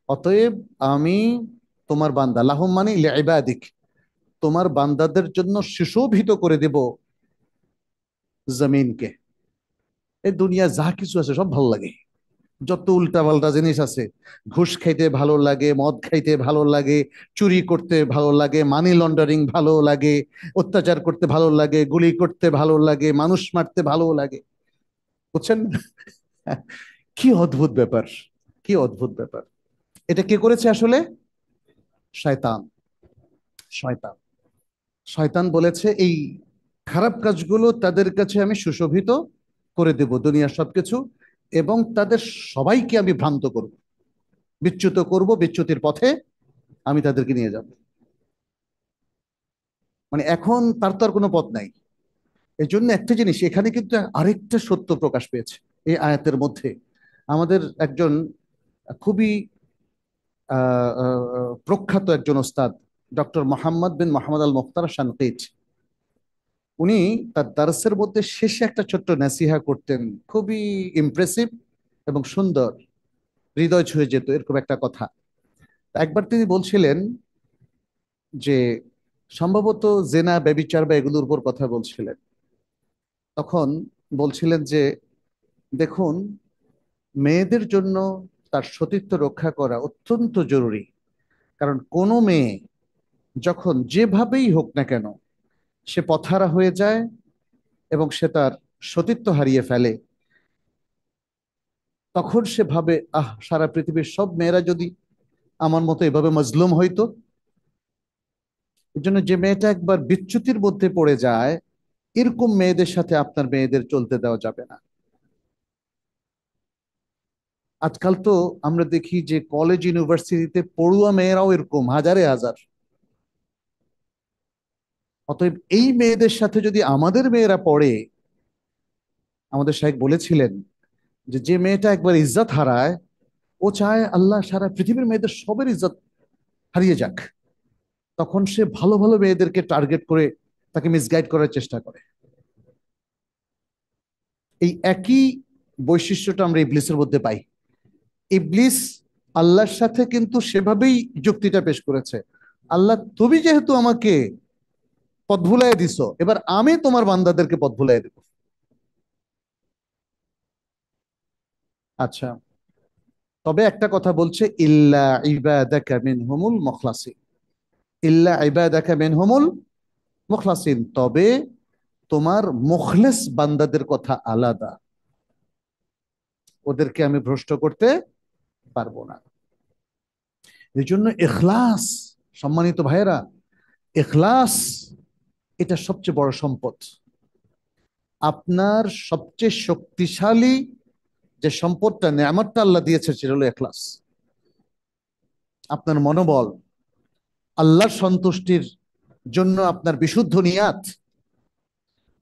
Speaker 1: অতএব আমি তোমার বান্দা, লাহুম মানে লিইবাদিক, তোমার বান্দাদের জন্য সুশোভিত করে দেব জমিনকে। এই দুনিয়া যা কিছু আছে সব ভালো লাগে, যত উল্টা পাল্টা জিনিস আছে, ঘুষ খাইতে ভালো লাগে, মদ খাইতে ভালো লাগে, চুরি করতে ভালো লাগে, মানি লন্ডারিং ভালো লাগে, অত্যাচার করতে ভালো লাগে, গুলি করতে ভালো লাগে, মানুষ মারতে ভালো লাগে। বুঝছেন? কি অদ্ভুত ব্যাপার, কি অদ্ভুত ব্যাপার। এটা কে করেছে আসলে? শয়তান। শয়তান। শয়তান বলেছে এই খারাপ কাজগুলো তাদের কাছে আমি সুশোভিত করে দেব, দুনিয়ার সবকিছু, এবং তাদের সবাইকে আমি ভ্রান্ত করব, বিচ্যুত করব, বিচ্যুতির পথে আমি তাদেরকে নিয়ে যাব। মানে এখন তার তো আর কোনো পথ নাই। এই জন্য একটা জিনিস এখানে কিন্তু আরেকটা সত্য প্রকাশ পেয়েছে এই আয়াতের মধ্যে। আমাদের একজন খুবই প্রখ্যাত একজন ওস্তাদ, ডক্টর মোহাম্মদ বিন মোহাম্মদ আল মুখতার শানকিত, উনি তার দার্সের মধ্যে শেষে একটা ছোট্ট নাসিহা করতেন, খুবই ইমপ্রেসিভ এবং সুন্দর, হৃদয় ছুঁয়ে যেত এরকম একটা কথা। একবার তিনি বলছিলেন যে, সম্ভবত জেনা ব্যভিচার বা এগুলোর উপর কথা বলছিলেন, তখন বলছিলেন যে, দেখুন, মেয়েদের জন্য তার সতীত্ব রক্ষা করা অত্যন্ত জরুরি। কারণ কোনো মেয়ে যখন যেভাবেই হোক না কেন সে পথহারা হয়ে যায় এবং সে তার সতীত্ব হারিয়ে ফেলে, তখন সে ভাবে, আহ, সারা পৃথিবীর সব মেয়েরা যদি আমার মতো এভাবে মজলুম হইতো। এর জন্য যে মেয়েটা একবার বিচ্যুতির মধ্যে পড়ে যায়, এরকম মেয়েদের সাথে আপনার মেয়েদের চলতে দেওয়া যাবে না। আজকাল তো আমরা দেখি যে কলেজ ইউনিভার্সিটিতে পড়ুয়া মেয়েরাও এরকম হাজারে হাজার। অতএব এই মেয়েদের সাথে যদি আমাদের মেয়েরা পড়ে, আমাদের শাইখ বলেছিলেন যে যে মেয়েটা একবার ইজ্জত হারায়, ও চায় আল্লাহ সারা পৃথিবীর মেয়েদের সবের ইজ্জত হারিয়ে যাক। তখন সে ভালো ভালো মেয়েদেরকে টার্গেট করে তাকে মিসগাইড করার চেষ্টা করে। এই একই বৈশিষ্ট্যটা আমরা ইবলিসের মধ্যে পাই। ইবলিস আল্লাহর সাথে কিন্তু সেভাবেই যুক্তিটা পেশ করেছে, আল্লাহ তুমি যেহেতু আমাকে পথ ভুলাই দিছো, এবার আমি তোমার বান্দাদেরকে পথ ভুলাই দেব। আচ্ছা, তবে একটা কথা বলছে, ইল্লা ইবাদাকা মিনহুমুল মুখলাসিন, ইল্লা ইবাদাকা মিনহুমুল মুখলাসিন, তবে তোমার মুখলেস বান্দাদের কথা আলাদা, ওদেরকে আমি ভ্রষ্ট করতে পারবো না। এই জন্য ইখলাস, সম্মানিত ভাইয়েরা, ইখলাস এটা সবচেয়ে বড় সম্পদ। আপনার সবচেয়ে শক্তিশালী যে সম্পদটা, নেয়ামতটা আল্লাহ দিয়েছে, সেটা হলো ইখলাস। আপনার মনোবল, আল্লাহর সন্তুষ্টির জন্য আপনার বিশুদ্ধ নিয়াত।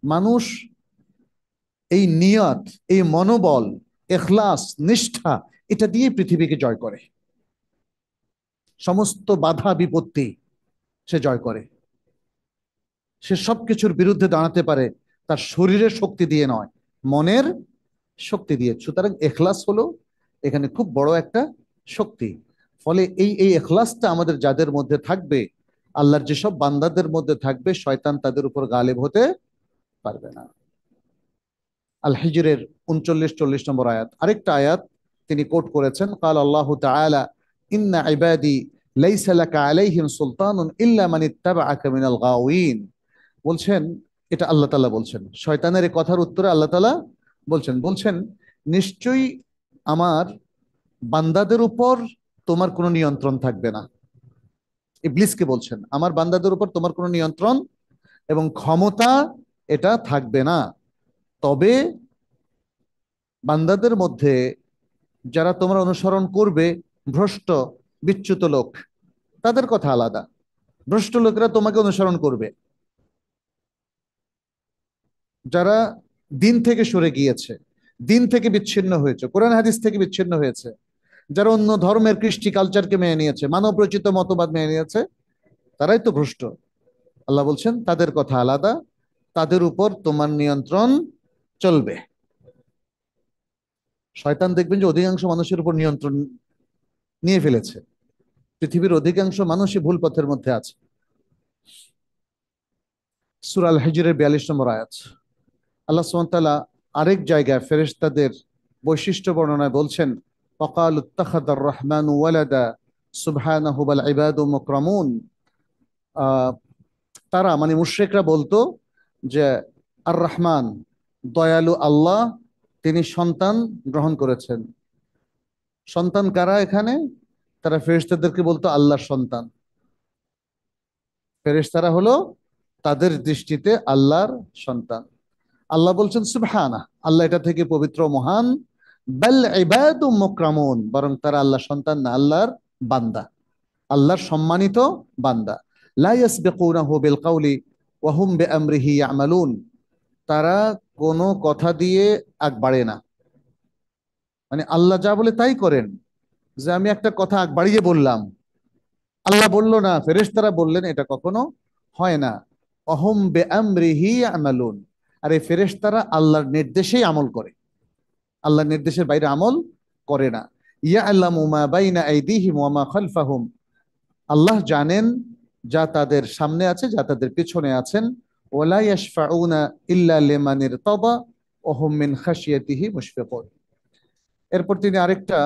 Speaker 1: মানুষ এই নিয়ত, এই মনোবল, ইখলাস, নিষ্ঠা, এটা দিয়ে পৃথিবীকে জয় করে। সমস্ত বাধা বিপত্তি সে জয় করে। সে সবকিছুর বিরুদ্ধে দাঁড়াতে পারে তার শরীরের শক্তি দিয়ে নয়, মনের শক্তি দিয়ে। সুতরাং এখলাস হলো এখানে খুব বড় একটা শক্তি। ফলে এই এখলাসটা আমাদের যাদের মধ্যে থাকবে, আল্লাহর যেসব বান্দাদের মধ্যে থাকবে, শয়তান তাদের উপর গালেব হতে পারবে না। আল হিজরের 39-40 নম্বর আয়াত, আরেকটা আয়াত তিনি কোট করেছেন, কাল আল্লাহ তাআলা ইন্না ইবাদি লাইসা লাকা আলাইহিম সুলতানুন ইল্লা মান ইত্তাবাআকা মিনাল গাওয়িন। বলছেন, এটা আল্লাহ তাআলা বলছেন, শয়তানের এই কথার উত্তরে আল্লাহ তাআলা বলছেন নিশ্চয়ই আমার বান্দাদের উপর তোমার কোনো নিয়ন্ত্রণ থাকবে না। ইবলিসকে বলছেন, আমার বান্দাদের উপর তোমার কোনো নিয়ন্ত্রণ এবং ক্ষমতা এটা থাকবে না। তবে বান্দাদের মধ্যে যারা তোমরা অনুসরণ করবে, ভ্রষ্ট বিচ্যুত লোক, তাদের কথা আলাদা। ভ্রষ্ট লোকেরা তোমাকে অনুসরণ করবে। যারা দিন থেকে সরে গিয়েছে, দিন থেকে বিচ্ছিন্ন হয়েছে, কোরআন হাদিস থেকে বিচ্ছিন্ন হয়েছে, যারা অন্য ধর্মের কৃষ্টি কালচারকে মেনে নিয়েছে, মানব রচিত মতবাদ মেনে নিয়েছে, তারাই তো ভ্রষ্ট। আল্লাহ বলছেন তাদের কথা আলাদা, তাদের উপর তোমার নিয়ন্ত্রণ চলবে। শয়তান দেখবেন যে অধিকাংশ মানুষের উপর নিয়ন্ত্রণ নিয়ে ফেলেছে। পৃথিবীর অধিকাংশ মানুষই ভুল পথের মধ্যে আছে। সূরা আল হিজরের 42 নম্বর আয়াত, আল্লাহ সুবহানাহু ওয়া তাআলা আরেক জায়গায় ফেরেশতাদের বৈশিষ্ট্য বর্ণনায় বলছেন, ওয়াকালু ইত্তাখাযার রহমানু ওয়ালাদা সুবহানাহু বাল ইবাদু মুকরামুন। তারা মানে মুশরিকরা বলতো যে আর রহমান, দয়ালু আল্লাহ, তিনি সন্তান গ্রহণ করেছেন। সন্তান কারা এখানে? তারা ফেরেশতাদেরকে বলতো আল্লাহর সন্তান। ফেরেশতারা হলো তাদের দৃষ্টিতে আল্লাহর সন্তান। আল্লাহ বলছেন সুবহানা, আল্লাহ এটা থেকে পবিত্র মহান। বাল ইবাদু মুকরামুন, বরং তারা আল্লাহর সন্তান না, আল্লাহর বান্দা, আল্লাহর সম্মানিত বান্দা। লা ইয়াসবিকুনাহু বিল কাউলি ওয়া হুম বিআমরিহি ইয়ামালুন। তারা কোনো কথা দিয়ে আগ বাড়ে না, মানে আল্লাহ যা বলে তাই করেন। যে আমি একটা কথা আগ বাড়িয়ে বললাম, আল্লাহ বলল না, ফেরেশতারা বললেন, এটা কখনো হয় না। অহম বিআমরিহি ইয়ামালুন। আর এই ফেরেশতারা আল্লাহর নির্দেশেই আমল করে, আল্লাহর নির্দেশের বাইরে আমল করে না। ইয়ালামু মা বাইনা আইদিহিম ওয়া মা খালফাহুম। আল্লাহ জানেন যা তাদের সামনে আছে, যা তাদের পিছনে আছেন। ওয়ালা ইয়াশফাউনা ইল্লা লিমান ইরতাদা ওয়া হুম মিন খাশিয়াতিহি মুশফিকুন। এরপর তিনি আরেকটা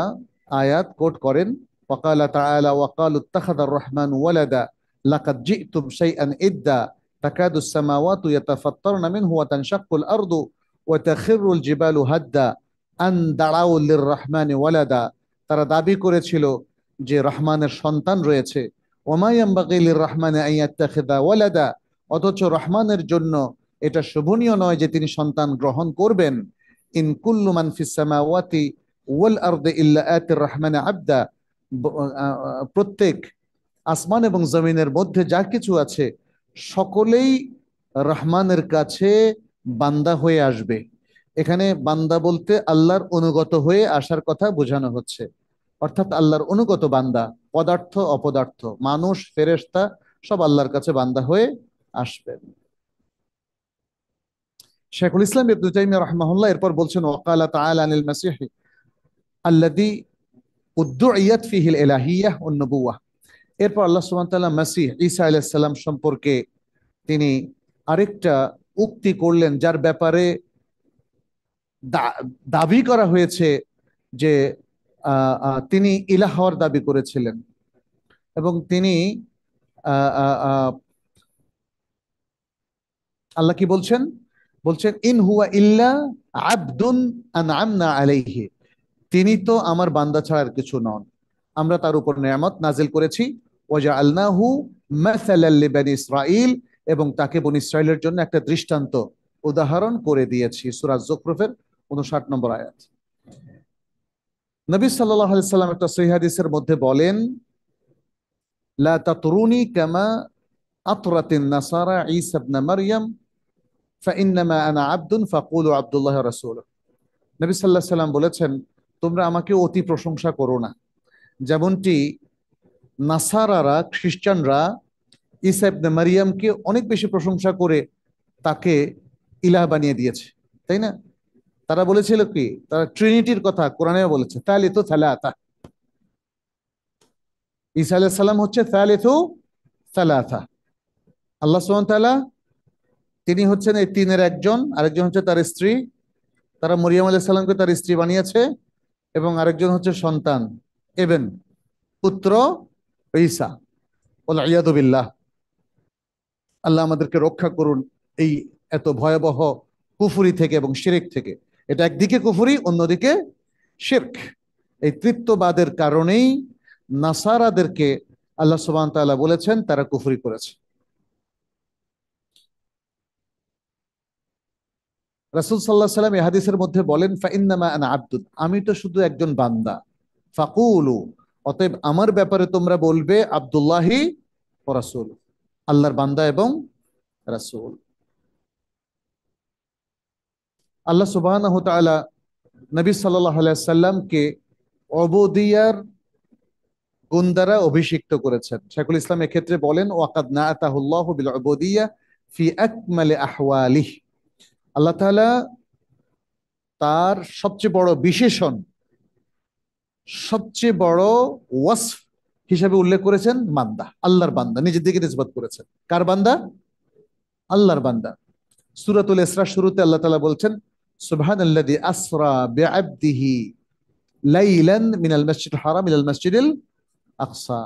Speaker 1: আয়াত কোট করেন, ওয়াকালা তাআলা ওয়াকালু ইত্তাখাযার রহমানু ওয়ালাদা লাকাদ জি'তুম শাইআন ইদ্দা তাকাদু আস-সামাওয়াতু ইয়াতাফাত্তারনা মিনহু ওয়া তানশাক্কুল আরদু ওয়া তাখিরুল জিবালু হাদ্দা আন দাআউ লির-রহমানি ওয়ালাদা। তারা দাবি করেছিল যে রহমানের সন্তান রয়েছে। ওমা ইয়ানবাগি লির-রহমানি আন ইয়াত্তাখিযা ওয়ালাদা, অথচ রহমানের জন্য এটা শোভনীয় নয় যে তিনি সন্তান গ্রহণ করবেন। ইন কুল্লু মান ফিস সামাওয়াতি ওয়াল আরদি ইল্লা আতির রহমানি আবদা। প্রত্যেক আসমান এবং জমিনের মধ্যে যা কিছু আছে, সকলেই রহমানের কাছে বান্দা হয়ে আসবে। এখানে বান্দা বলতে আল্লাহর অনুগত হয়ে আসার কথা বোঝানো হচ্ছে, অর্থাৎ আল্লাহর অনুগত বান্দা, পদার্থ অপদার্থ, মানুষ ফেরেশতা, সব আল্লাহর কাছে বান্দা হয়ে আসবেন। শেখুল ইসলাম ইবনে তাইমিয়া রাহিমাহুল্লাহ এরপর বলছেন, ওয়াকালা তাআলা আনিল মাসিহ আল্লাযী উদ্দুইয়াত ফিহিল ইলাহিyyah ওয়ান নবুওয়াহ। এরপর আল্লাহ সুবহানাহু ওয়া তাআলা মাসিহ ঈসা আলাইহিস সালাম সম্পর্কে তিনি আরেকটা উক্তি করলেন, যার ব্যাপারে দাবি করা হয়েছে যে তিনি ইলাহ হওয়ার দাবি করেছিলেন। এবং তিনি আল্লাহ কি বলছেন? বলছেন ইন হুয়া ইল্লা আবদুন আনআমনা আলাইহি। তিনি তো আমার বান্দা ছাড়া আর কিছু নন, আমরা তার উপর নিয়ামত নাজিল করেছি। ওয়াজআলনাহু মাসালাল লিবানি ইসরাঈল, এবং তাকে বনী ইসরাইলের জন্য একটা দৃষ্টান্ত উদাহরণ করে দিয়েছি। সূরা যুখরুফের 59 নম্বর আয়াত। নবী সাল্লাল্লাহু আলাইহি সাল্লাম একটা সহিহ হাদিসের মধ্যে বলেন, লা তাতরুনি কামা আতরাতিন নাসারা ঈসা ইবনে মারইয়াম ফাইন্নামা আনা আবদুন ফাকুলু আব্দুল্লাহ ওয়া রাসূলুহু। নবী সাল্লাল্লাহু আলাইহি সাল্লাম বলেছেন, তোমরা আমাকে অতি প্রশংসা করো না, যেমনটি নাসারারা খ্রিস্টানরা ঈসা ইবনে মারিয়ামকে অনেক বেশি প্রশংসা করে তাকে ইলাহ বানিয়ে দিয়েছে, তাই না? তারা বলেছিল কি, তারা ট্রিনিটির কথা কোরআনেও বলেছে, তালিতু সালাতা। ঈসা আলাইহিস সালাম হচ্ছে তালিতু সালাতা। আল্লাহ সুবহানাহু ওয়া তাআলা তিনি হচ্ছেন এই তিনের একজন, আরেকজন হচ্ছে তার স্ত্রী। তারা মরিয়ম আলাইহিস সালামকে তার স্ত্রী বানিয়েছে, এবং আরেকজন হচ্ছে সন্তান, ইবন, পুত্র ঈসা। ওয়াল ইয়াদু বিল্লাহ। আল্লাহ আমাদেরকে রক্ষা করুন এই এত ভয়াবহ কুফরি থেকে এবং শিরক থেকে। এটা একদিকে কুফরি, অন্যদিকে শিরক। এই তৃত্ববাদের কারণেই নাসারাদেরকে আল্লাহ সুবহানাহু ওয়া তাআলা বলেছেন তারা কুফরি করেছে। রাসূল সাল্লাল্লাহু আলাইহি ওয়াসাল্লাম এই হাদিসের মধ্যে বলেন, ফাইন্নামা আনা আবদুন, আমি তো শুধু একজন বান্দা। ফাকুলু, অতএব আমার ব্যাপারে তোমরা বলবে আব্দুল্লাহি ওয়া রাসূল, আল্লাহর বান্দা এবং রাসূল। আল্লাহ সুবহানাহু ওয়া তাআলা নবী সাল্লাল্লাহু আলাইহি সাল্লামকে অবদিয়ার গুণ দ্বারা অভিষিক্ত করেছেন। শাইখুল ইসলাম এক্ষেত্রে বলেন, ওয়াকাদ নাআতাহুল্লাহু বিল উবুদিয়্যা ফি আকমালি আহওয়ালিহি। আল্লাহ তাআলা তার সবচেয়ে বড় বিশেষণ, সবচেয়ে বড় ওয়াসফ হিসাবে উল্লেখ করেছেন বান্দা, আল্লাহর বান্দা, নিজের দিকে নিসবত করেছেন। কার বান্দা? আল্লাহর বান্দা। সূরাতুল ইসরা শুরুতে আল্লাহ তাআলা বলছেন, সুবহানাল্লাযী আসরা বিআবদিহি লাইলান মিনাল মাসজিদিল হারাম ইলাল মাসজিদিল আকসা।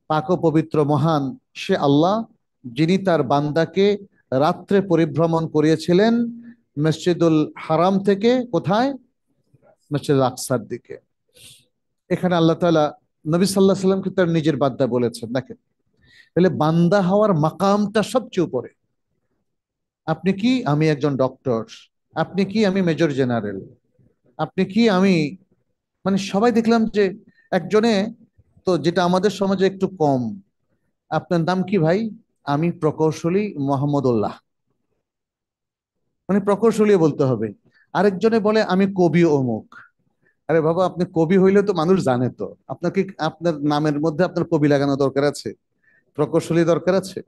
Speaker 1: পাক ও পবিত্র মহান সে আল্লাহ, যিনি তার বান্দাকে রাত্রে পরিভ্রমণ করিয়েছিলেন মসজিদুল হারাম থেকে কোথায়? মসজিদুল আকসার দিকে। এখানে আল্লাহ তাআলা নবী সাল্লাল্লাহু আলাইহি সাল্লামকে তার নিজের বান্দা বলেছেন। দেখেন, তাহলে বান্দা হওয়ার মাকামটা সবচেয়ে উপরে। আপনি কি? আমি একজন ডক্টর। আপনি কি? আমি মেজর জেনারেল। আপনি কি? আমি, মানে সবাই দেখলাম যে একজনে, তো যেটা আমাদের সমাজে একটু কম, আপনার নাম কি ভাই? আমি প্রকৌশলী মোহাম্মদুল্লাহ। মানে প্রকৌশলী বলতে হবে। আরেকজনে বলে আমি কবি অমুক। আরে বাবা, আপনি কবি হইলে তো মানুষ জানে, তো আপনাকে আপনার নামের মধ্যে আপনার কবি লাগানো দরকার আছে? প্রকৌশলী দরকার আছে?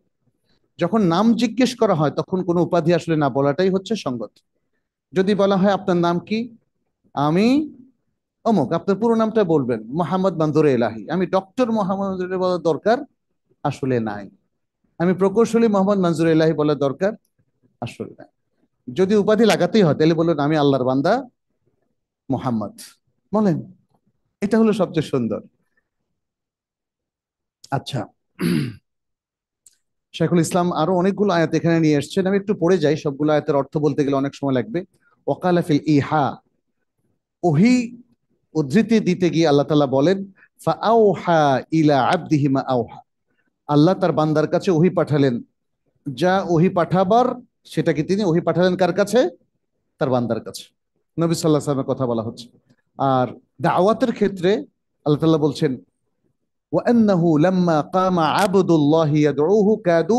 Speaker 1: যখন নাম জিজ্ঞেস করা হয় তখন কোনো উপাধি আসলে না বলাটাই হচ্ছে সঙ্গত। যদি বলা হয় আপনার নাম কি, আমি অমুক, আপনার পুরো নামটা বলবেন, মোহাম্মদ মনজুর এলাহি। আমি ডক্টর মোহাম্মদ মনজুর বলার দরকার আসলে নাই। আমি প্রকৌশলী মোহাম্মদ মনজুর এলাহি বলার দরকার আসলে নাই। যদি উপাধি লাগাতেই হয় তাহলে বলুন আমি আল্লাহর বান্দা মোহাম্মদ, বলেন। এটা হলো সবচেয়ে সুন্দর। আচ্ছা, শাইখুল ইসলাম আরো অনেকগুলো আয়াত এখানে নিয়ে এসেছেন, আমি একটু পড়ে যাই, সবগুলো আয়াতের অর্থ বলতে গেলে অনেক সময় লাগবে। ওয়াকালা ফিল ইহা, ওহি উদ্ধৃতি দিতে গিয়ে আল্লাহ তাআলা বলেন, ফাআউহা ইলা আবদিহি মা আওহা। আল্লাহ তার বান্দার কাছে ওহি পাঠালেন, যা ওহি পাঠাবার সেটাকে তিনি ওহি পাঠালেন কার কাছে? তার বান্দার কাছে। নবী সাল্লাল্লাহু আলাইহি ওয়াসাল্লামের কথা বলা হচ্ছে। আর দাওয়াতের ক্ষেত্রে আল্লাহ তাআলা বলছেন, ওয়ান্নাহু লাম্মা কামা আবদুল্লাহি ইয়াদউহু কাদু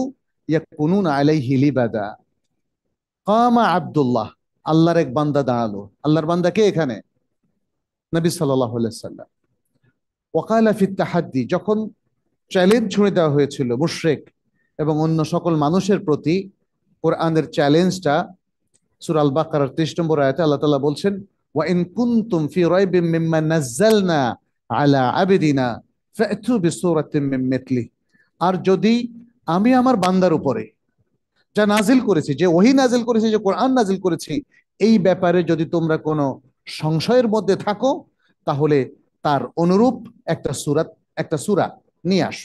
Speaker 1: ইয়াকুনুনা আলাইহি লিবাদা। কামা আব্দুল্লাহ, আল্লাহর এক বান্দা দাঁড়ালো। আল্লাহর বান্দা কে এখানে? নবী সাল্লাল্লাহু আলাইহি সাল্লাম। ওয়াকালা ফিত তাহাদ্দি, যখন চ্যালেঞ্জ ছুঁড়ে দেওয়া হয়েছিল মুশরিক এবং অন্য সকল মানুষের প্রতি, কোরআনের চ্যালেঞ্জটা সূরা আল বাকারার ৩০ নম্বর আয়াতে আল্লাহ তাআলা বলছেন, ওয়া ইন কুনতুম ফি রাইবিম মিম্মা নাযালনা আলা আবদিনা ফাতু বিসূরাতিন মিন মিথলি। আর যদি আমি আমার বান্দার উপরে যা নাজিল করেছি, যে ওহী নাজিল করেছি, যে কোরআন নাজিল করেছি, এই ব্যাপারে যদি তোমরা কোনো সংশয়ের মধ্যে থাকো, তাহলে তার অনুরূপ একটা সূরা নিয়ে আস।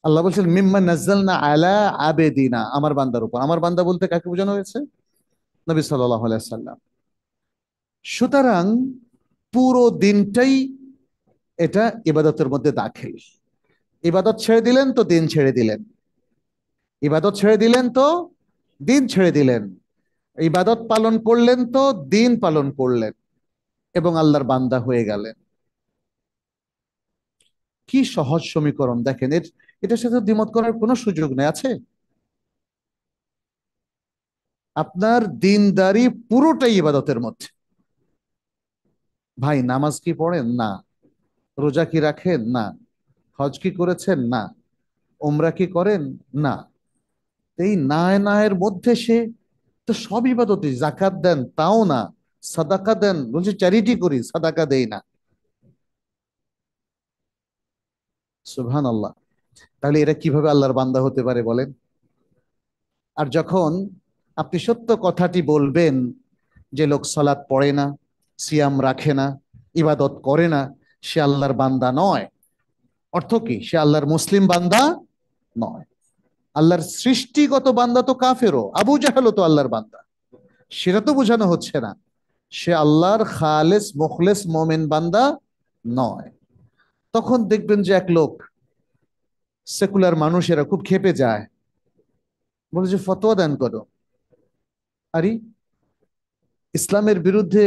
Speaker 1: আল্লাহ বলছেন মিম্মা নাযালনা আলা আবেদিনা, আমার বান্দার উপর। আমার বান্দা বলতে কাকে বোঝানো হয়েছে? নবী সাল্লাল্লাহু আলাইহি সাল্লাম। সুতরাং পুরো দিনটাই এটা ইবাদতের মধ্যে দাখিল। ইবাদত ছেড়ে দিলেন তো দিন ছেড়ে দিলেন। ইবাদত ছেড়ে দিলেন তো দিন ছেড়ে দিলেন, ইবাদত পালন করলেন তো দিন পালন করলেন, এবং আল্লাহর বান্দা হয়ে গেলেন। কি সহজ সমীকরণ দেখেন! এটার সাথে দ্বিমত করার কোনো সুযোগ নেই, আছে? আপনার দিনদারি পুরোটাই ইবাদতের মধ্যে। ভাই, নামাজ কি পড়েন? না। রোজা কি রাখেন? না। হজ কি করেছেন? না। ওমরা কি করেন? না। এই নায়ের মধ্যে সে তো সব ইবাদতই, জাকাত দেন তাও না, সাদাকা দেন, বলছে চ্যারিটি করি, সাদাকা দেই না। সুবহানাল্লাহ। তাহলে এরা কিভাবে আল্লাহর বান্দা হতে পারে বলেন? আর যখন আপনি সত্য কথাটি বলবেন যে লোক সালাত পড়ে না, সিয়াম রাখে না, ইবাদত করে না, সে আল্লাহর বান্দা নয়, অর্থ কি? সে আল্লাহর মুসলিম বান্দা নয়। আল্লাহর সৃষ্টিগত বান্দা তো কাফেরও, আবু জাহেলও তো আল্লাহর বান্দা, সেটা তো বোঝানো হচ্ছে না। সে আল্লাহর খালেস মুখলেস মোমেন বান্দা নয়। তখন দেখবেন যে এক লোক, সেকুলার মানুষেরা খুব ক্ষেপে যায়, বলে যে ফতোয়া দান করো। আরে, ইসলামের বিরুদ্ধে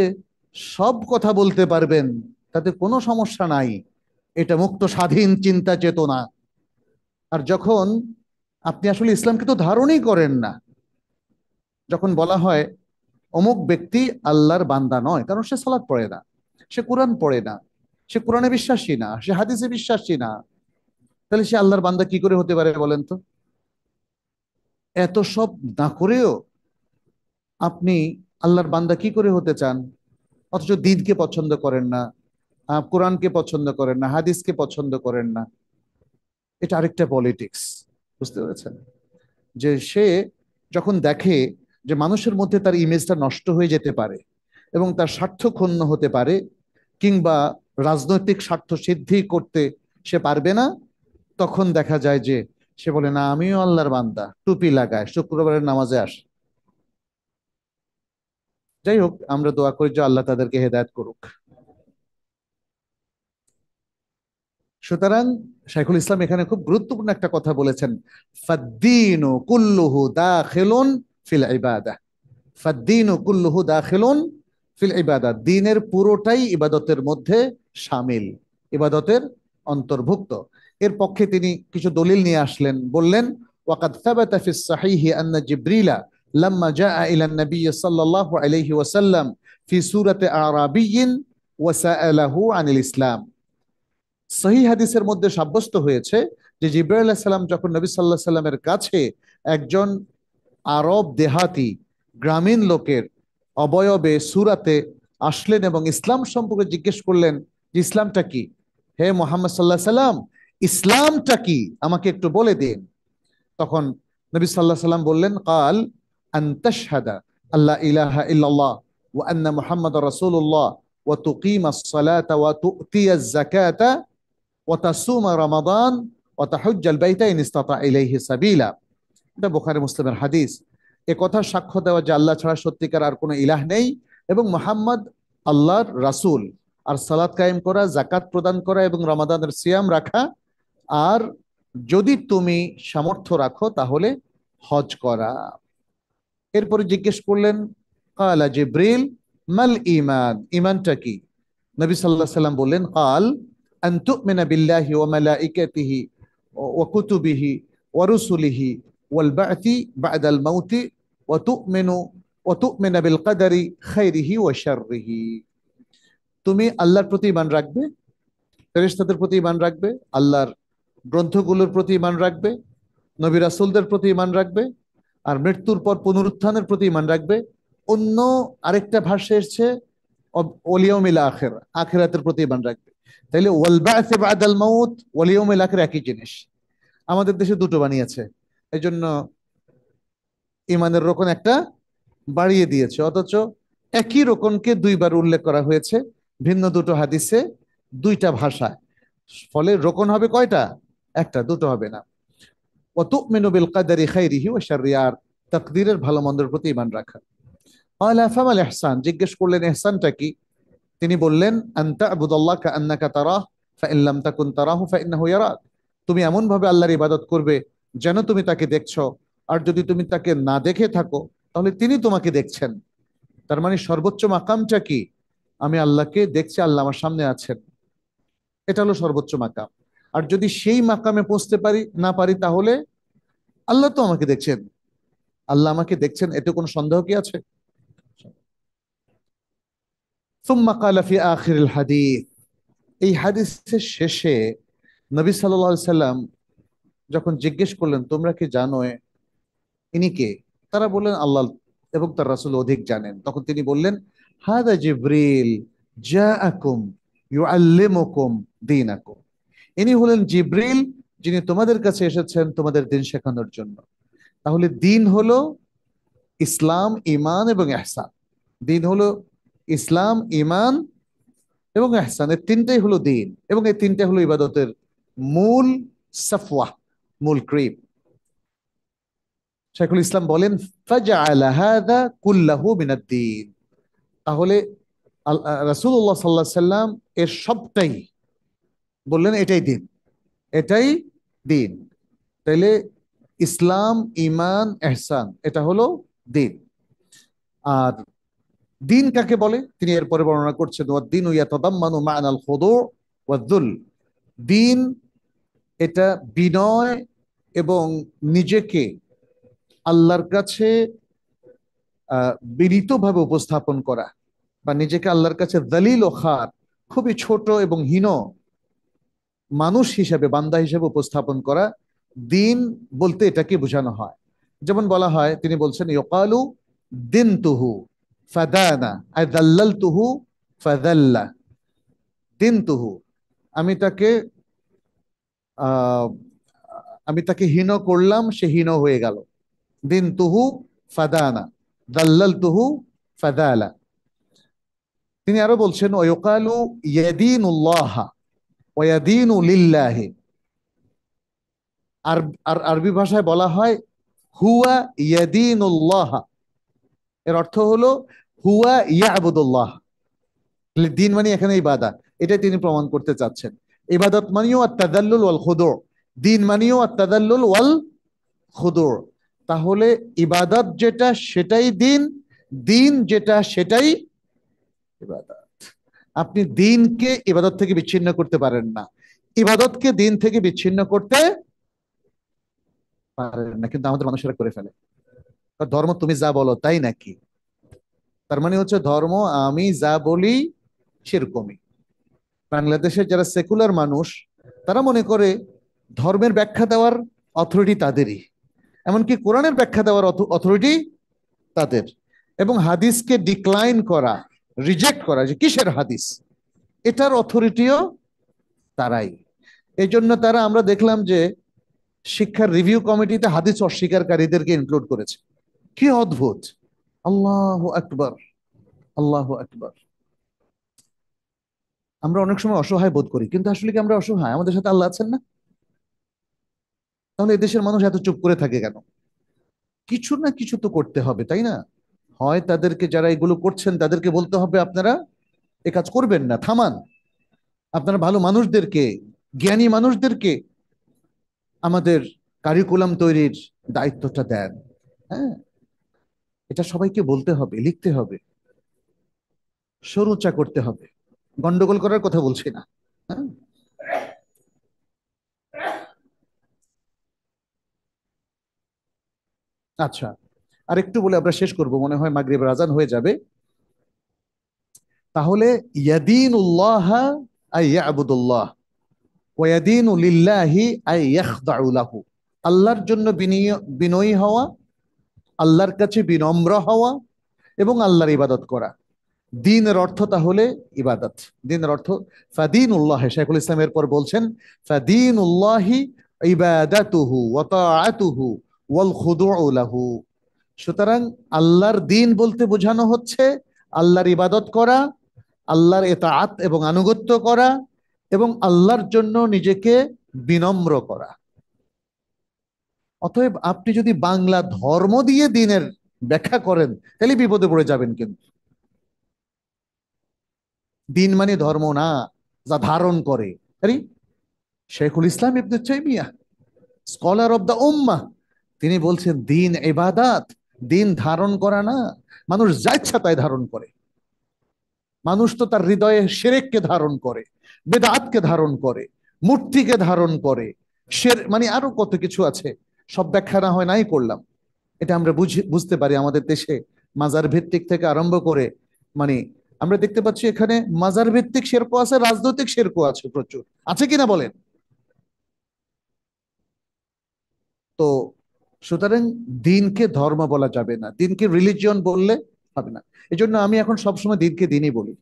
Speaker 1: সব কথা বলতে পারবেন, তাতে কোনো সমস্যা নাই, এটা মুক্ত স্বাধীন চিন্তা চেতনা। আর যখন আপনি আসলে ইসলামকে তো ধারণই করেন না, যখন বলা হয় অমুক ব্যক্তি আল্লাহর বান্দা নয় কারণ সে সালাত পড়ে না, সে কোরআন পড়ে না, সে কোরআনে বিশ্বাসী না, সে হাদিসে বিশ্বাসী না, তাহলে সে আল্লাহর বান্দা কি করে হতে পারে বলেন তো? এত সব না করেও আপনি আল্লাহর বান্দা কি করে হতে চান? অথচ দিনকে পছন্দ করেন না, কোরআনকে পছন্দ করেন না, হাদিসকে পছন্দ করেন না। এটা আরেকটা পলিটিক্স, বুঝতে পেরেছেন? যে সে যখন দেখে যে মানুষের মধ্যে তার ইমেজটা নষ্ট হয়ে যেতে পারে এবং তার স্বার্থ ক্ষুণ্ণ হতে পারে, কিংবা রাজনৈতিক স্বার্থ সিদ্ধি করতে সে পারবে না, তখন দেখা যায় যে সে বলে, না আমিও আল্লাহর বান্দা, টুপি লাগায়, শুক্রবারের নামাজে আসে। যাই হোক, আমরা দোয়া করি যে আল্লাহ তাদেরকে হেদায়েত করুক। সুতরাং শাইখুল ইসলাম এখানে খুব গুরুত্বপূর্ণ একটা কথা বলেছেন, ফাদ্দীনু কুল্লুহু দাখিলুন ফিল ইবাদাহ। ফাদ্দীনু কুল্লুহু দাখিলুন ফিল ইবাদাহ, দ্বীনের পুরোটাই ইবাদতের মধ্যে শামিল, ইবাদতের অন্তর্ভুক্ত। এর পক্ষে তিনি কিছু দলিল নিয়ে আসলেন, বললেন ওয়াকাদ সাবাতা ফিস সাহিহি আন্না জিবরিলা লাম্মা জাআ ইলা নবী সাল্লাল্লাহু আলাইহি ওয়াসাল্লাম ফি সূরাতি আরাবিয়্যিন ওয়া সাআলাহু আনিল ইসলাম। সহিহ হাদিসের মধ্যে সাব্যস্ত হয়েছে যে জিবরাইল আলাইহিস সালাম যখন নবী সাল্লাল্লাহু আলাইহি সাল্লামের কাছে একজন আরব দেহাতি গ্রামীণ লোকের অবয়বে সুরাতে আসলেন এবং ইসলাম সম্পর্কে জিজ্ঞেস করলেন যে ইসলামটা কি? হে মোহাম্মদ সাল্লাহ সাল্লাম, ইসলামটা কি আমাকে একটু বলে দিন। তখন নবী সাল্লাহ সাল্লাম বললেন, কাল আন তাশহাদা আল্লা ইলাহা ইল্লাল্লাহ ওয়া আন্না মুহাম্মাদুর রাসূলুল্লাহ ওয়া তুকিমাস সালাতা ওয়া তু'তিয়াজ যাকাতা ওয়া তাসুমা রমাদান ওয়া তাহুজ্জাল বাইতা ইন ইসতাতা ইলাইহি সাবিলা। এটা বুখারী মুসলিমের হাদিস। এ কথার সাক্ষ্য দেওয়া যে আল্লাহ ছাড়া সত্যিকার আর কোনো ইলাহ নেই এবং মুহাম্মদ আল্লাহর রাসূল, আর সালাত কায়েম করা, জাকাত প্রদান করা এবং রমাদানের সিয়াম রাখা, আর যদি তুমি সামর্থ্য রাখো তাহলে হজ করা। এরপরে জিজ্ঞেস করলেন, কালা জিব্রিল মাল ঈমান, ঈমানটা কি? নবী সাল্লাল্লাহু আলাইহি সাল্লাম বললেন, কাল আন তু'মিনা বিল্লাহি ওয়া মালাইকাতিহি ওয়া কুতুবিহি ওয়া রুসুলিহি ওয়াল বা'থি বা'দাল মাউতি ওয়া তু'মিনা বিল কদরি খাইরিহি ওয়া শাররিহি। তুমি আল্লাহর প্রতি ঈমান রাখবে, ফেরেশতাদের প্রতি ঈমান রাখবে, আল্লাহর গ্রন্থগুলোর প্রতি ঈমান রাখবে, নবী রাসূলদের প্রতি ঈমান রাখবে, আর মৃত্যুর পর পুনরুত্থানের প্রতি ঈমান রাখবে। অন্য আরেকটা ভাষ্যে এসেছে ওয়াল ইয়াউমিল আখির, আখিরাতের প্রতি ঈমান রাখবে। তাইলে ওয়াল বা'থ বা'দাল মাউত ওয়াল ইয়াউমিল আখির একই জিনিস। আমাদের দেশে দুটো বানিয়েছে, এই জন্য ঈমানের রকম একটা বাড়িয়ে দিয়েছে, অথচ একই রকমকে দুইবার উল্লেখ করা হয়েছে ভিন্ন দুটো হাদিসে, দুইটা ভাষায়। ফলে রকম হবে কয়টা? একটা, দুটো হবে না। ওয়া তু'মিনু বিল কদরি খাইরিহি ওয়া শাররিহি, আর তাকদীরের ভালো মন্দের প্রতি ঈমান রাখা। ক্বালা ফামাল ইহসান, জিজ্ঞেস করলেন ইহসানটা কি? তিনি বললেন, আন তা'বুদাল্লাহ কাআন্নাকা তারাহ ফাইন লাম তাকুন তারাহু ফাইন্নাহু ইয়ারাক। তুমি এমন ভাবে আল্লাহর ইবাদত করবে যেন তুমি তাকে দেখছো, আর যদি তুমি তাকে না দেখে থাকো তাহলে তিনি তোমাকে দেখছেন। তার মানে সর্বোচ্চ মাকামটা কি? আমি আল্লাহকে দেখছি, আল্লাহ আমার সামনে আছেন, এটা হলো সর্বোচ্চ মাকাম। আর যদি সেই মাকামে পৌঁছতে না পারি তাহলে আল্লাহ তো আমাকে দেখছেন, আল্লাহ আমাকে দেখছেন, এতে কোনো সন্দেহ কি আছে? সুম্মা ক্বালা ফি আখিরিল হাদিস, এই হাদিসের শেষে নবী সাল্লাল্লাহু আলাইহি সাল্লাম যখন জিজ্ঞেস করলেন তোমরা কি জানো ইনি কে, তারা বললেন আল্লাহ এবং তার রাসূল অধিক জানেন। তখন তিনি বললেন, হাদা জিবরিল জাআকুম ইউআল্লিমুকুম দীনাকুম, ইনি হলেন জিবরিল, যিনি তোমাদের কাছে এসেছেন তোমাদের দিন শেখানোর জন্য। তাহলে দিন হলো ইসলাম, ঈমান এবং ইহসান। দিন হলো ইসলাম, ঈমান এবং ইহসান, এই তিনটাই হলো দিন, এবং এই তিনটাই হলো ইবাদতের মূল সাফওয়া, মূল ক্রিম। শাইখুল ইসলাম বলেন, ফাজআলা হাযা কুল্লাহু মিনাদ-দীন, তাহলে রাসূলুল্লাহ সাল্লাল্লাহু আলাইহি সাল্লাম এর সবটাই বললেন এটাই দিন, এটাই দিন। তাইলে ইসলাম, ঈমান, ইহসান এটা হলো দিন। আর দিন কাকে বলে তিনি এরপরে বর্ণনা করছেন, ওয়াদ-দীনু ইয়াতাদাম্মানু মা'নাল খুদু' ওয়ায-যুল, দিন এটা বিনয় এবং নিজেকে আল্লাহর কাছে বিনীতভাবে উপস্থাপন করা, বা নিজেকে আল্লাহর কাছে দলিল ও খার, খুবই ছোট এবং হীন মানুষ হিসেবে, বান্দা হিসেবে উপস্থাপন করা, দিন বলতে এটাকে বোঝানো হয়। যেমন বলা হয়, তিনি বলছেন ইউকালু দিনতুহু ফাদানা আই দাল্লালতুহু ফাদাল্লা, দিনতুহু, আমি তাকে আহ আমি তাকে হীন করলাম, সে হীন হয়ে গেল। দিনতুহু ফাদানা, দাল্লালতুহু ফাদালা। তিনি আরো বলছেন ওয়ায়ুকালু ইয়াদিনুল্লাহ ওয়ায়াদিনু লিল্লাহি, আর আর আরবি ভাষায় বলা হয় হুয়া ইয়াদিনুল্লাহ, এর অর্থ হলো হুয়া ইয়াবুদুল্লাহ। দিন মানে এখানে ইবাদত, এটাই তিনি প্রমাণ করতে চাচ্ছেন। ইবাদত মানেও আত-তাদাল্লুল ওয়াল খুদু, দিন মানেও আত-তাদাল্লুল ওয়াল খুদু। তাহলে ইবাদত যেটা সেটাই দিন, দিন যেটা সেটাই ইবাদত। আপনি দিনকে ইবাদত থেকে বিচ্ছিন্ন করতে পারেন না, ইবাদতকে দিন থেকে বিচ্ছিন্ন করতে পারেন না, কিন্তু আমাদের মানুষেরা করে ফেলে। ধর্ম তুমি যা বলো তাই নাকি, তার মানে হচ্ছে ধর্ম আমি যা বলি সেরকমই। বাংলাদেশের যারা সেকুলার মানুষ, তারা মনে করে ধর্মের ব্যাখ্যা দেওয়ার অথরিটি তাদেরই, এমনকি কোরআনের ব্যাখ্যা দেওয়ার অথরিটি তাদের, এবং হাদিসকে ডিক্লাইন করা, রিজেক্ট করা, যে কিসের হাদিস, এটার অথরিটিও তারাই। এই জন্য তারা, আমরা দেখলাম যে শিক্ষার রিভিউ কমিটিতে হাদিস অস্বীকারীদেরকে ইনক্লুড করেছে। কি অদ্ভুত! আল্লাহু আকবার, আল্লাহু আকবার। আমরা অনেক সময় অসহায় বোধ করি, কিন্তু আসলে কি আমরা অসহায়? আমাদের সাথে আল্লাহ আছেন না? তাহলে এদেশের মানুষ এত চুপ করে থাকে কেন? কিছু না কিছু তো করতে হবে, তাই না? হয় তাদেরকে, যারা এগুলো করছেন তাদেরকে বলতে হবে আপনারা এ কাজ করবেন না, থামান। আপনারা ভালো মানুষদেরকে, জ্ঞানী মানুষদেরকে আমাদের কারিকুলাম তৈরির দায়িত্বটা দেন। হ্যাঁ, এটা সবাইকে বলতে হবে, লিখতে হবে, সরুচা করতে হবে। গন্ডগোল করার কথা বলছি না। হ্যাঁ, আচ্ছা, আর একটু বলে আমরা শেষ করব, মনে হয় মাগরিবের আজান হয়ে যাবে। তাহলে ইয়াদিনুল্লাহ আই ইয়াবুদুল্লাহ ওয়া ইয়াদিনু লিল্লাহি আই ইয়াখদাউ লাহু, আল্লাহর জন্য বিনয়ী হওয়া, আল্লাহর কাছে বিনম্র হওয়া এবং আল্লাহর ইবাদত করা। দিনের অর্থ তাহলে ইবাদত, দিনের অর্থ ফাদিনুল্লাহ। শাইখুল ইসলাম এরপর বলছেন, ফাদিনুল্লাহি ইবাদাতুহু ওয়া তাআতুহু ওয়াল খুদুউ লাহু। সুতরাং আল্লাহর দিন বলতে বোঝানো হচ্ছে আল্লাহর ইবাদত করা, আল্লাহর এতাআত এবং আনুগত্য করা, এবং আল্লাহর জন্য নিজেকে বিনম্র করা। অতএব আপনি যদি বাংলা ধর্ম দিয়ে দিনের ব্যাখ্যা করেন তাহলে বিপদে পড়ে যাবেন। কিন্তু দিন মানে ধর্ম না, যা ধারণ করে। আরে শাইখুল ইসলাম ইবনে তাইমিয়া স্কলার অব দ্য উম্মাহ, তিনি বলছেন দিন ইবাদাত, দিন ধারণ করা না। মানুষ যা ইচ্ছা তাই ধারণ করে। মানুষ তো তার হৃদয়ে শিরককে ধারণ করে, বেদাতকে ধারণ করে, মূর্তিকে ধারণ করে, মানে আরো কত কিছু আছে, সব ব্যাখ্যা না হয় নাই করলাম। এটা আমরা বুঝতে পারি আমাদের দেশে মাজার ভিত্তিক থেকে আরম্ভ করে, মানে আমরা দেখতে পাচ্ছি এখানে মাজার ভিত্তিক শিরকও আছে, রাজনৈতিক শিরকও আছে, প্রচুর আছে কিনা বলেন। তো সুতরাং দিনকে ধর্ম বলা যাবে না, দিনকে রিলিজিয়ন বললে হবে না। এই জন্য আমি এখন সবসময় দিনকে দিনই বলি।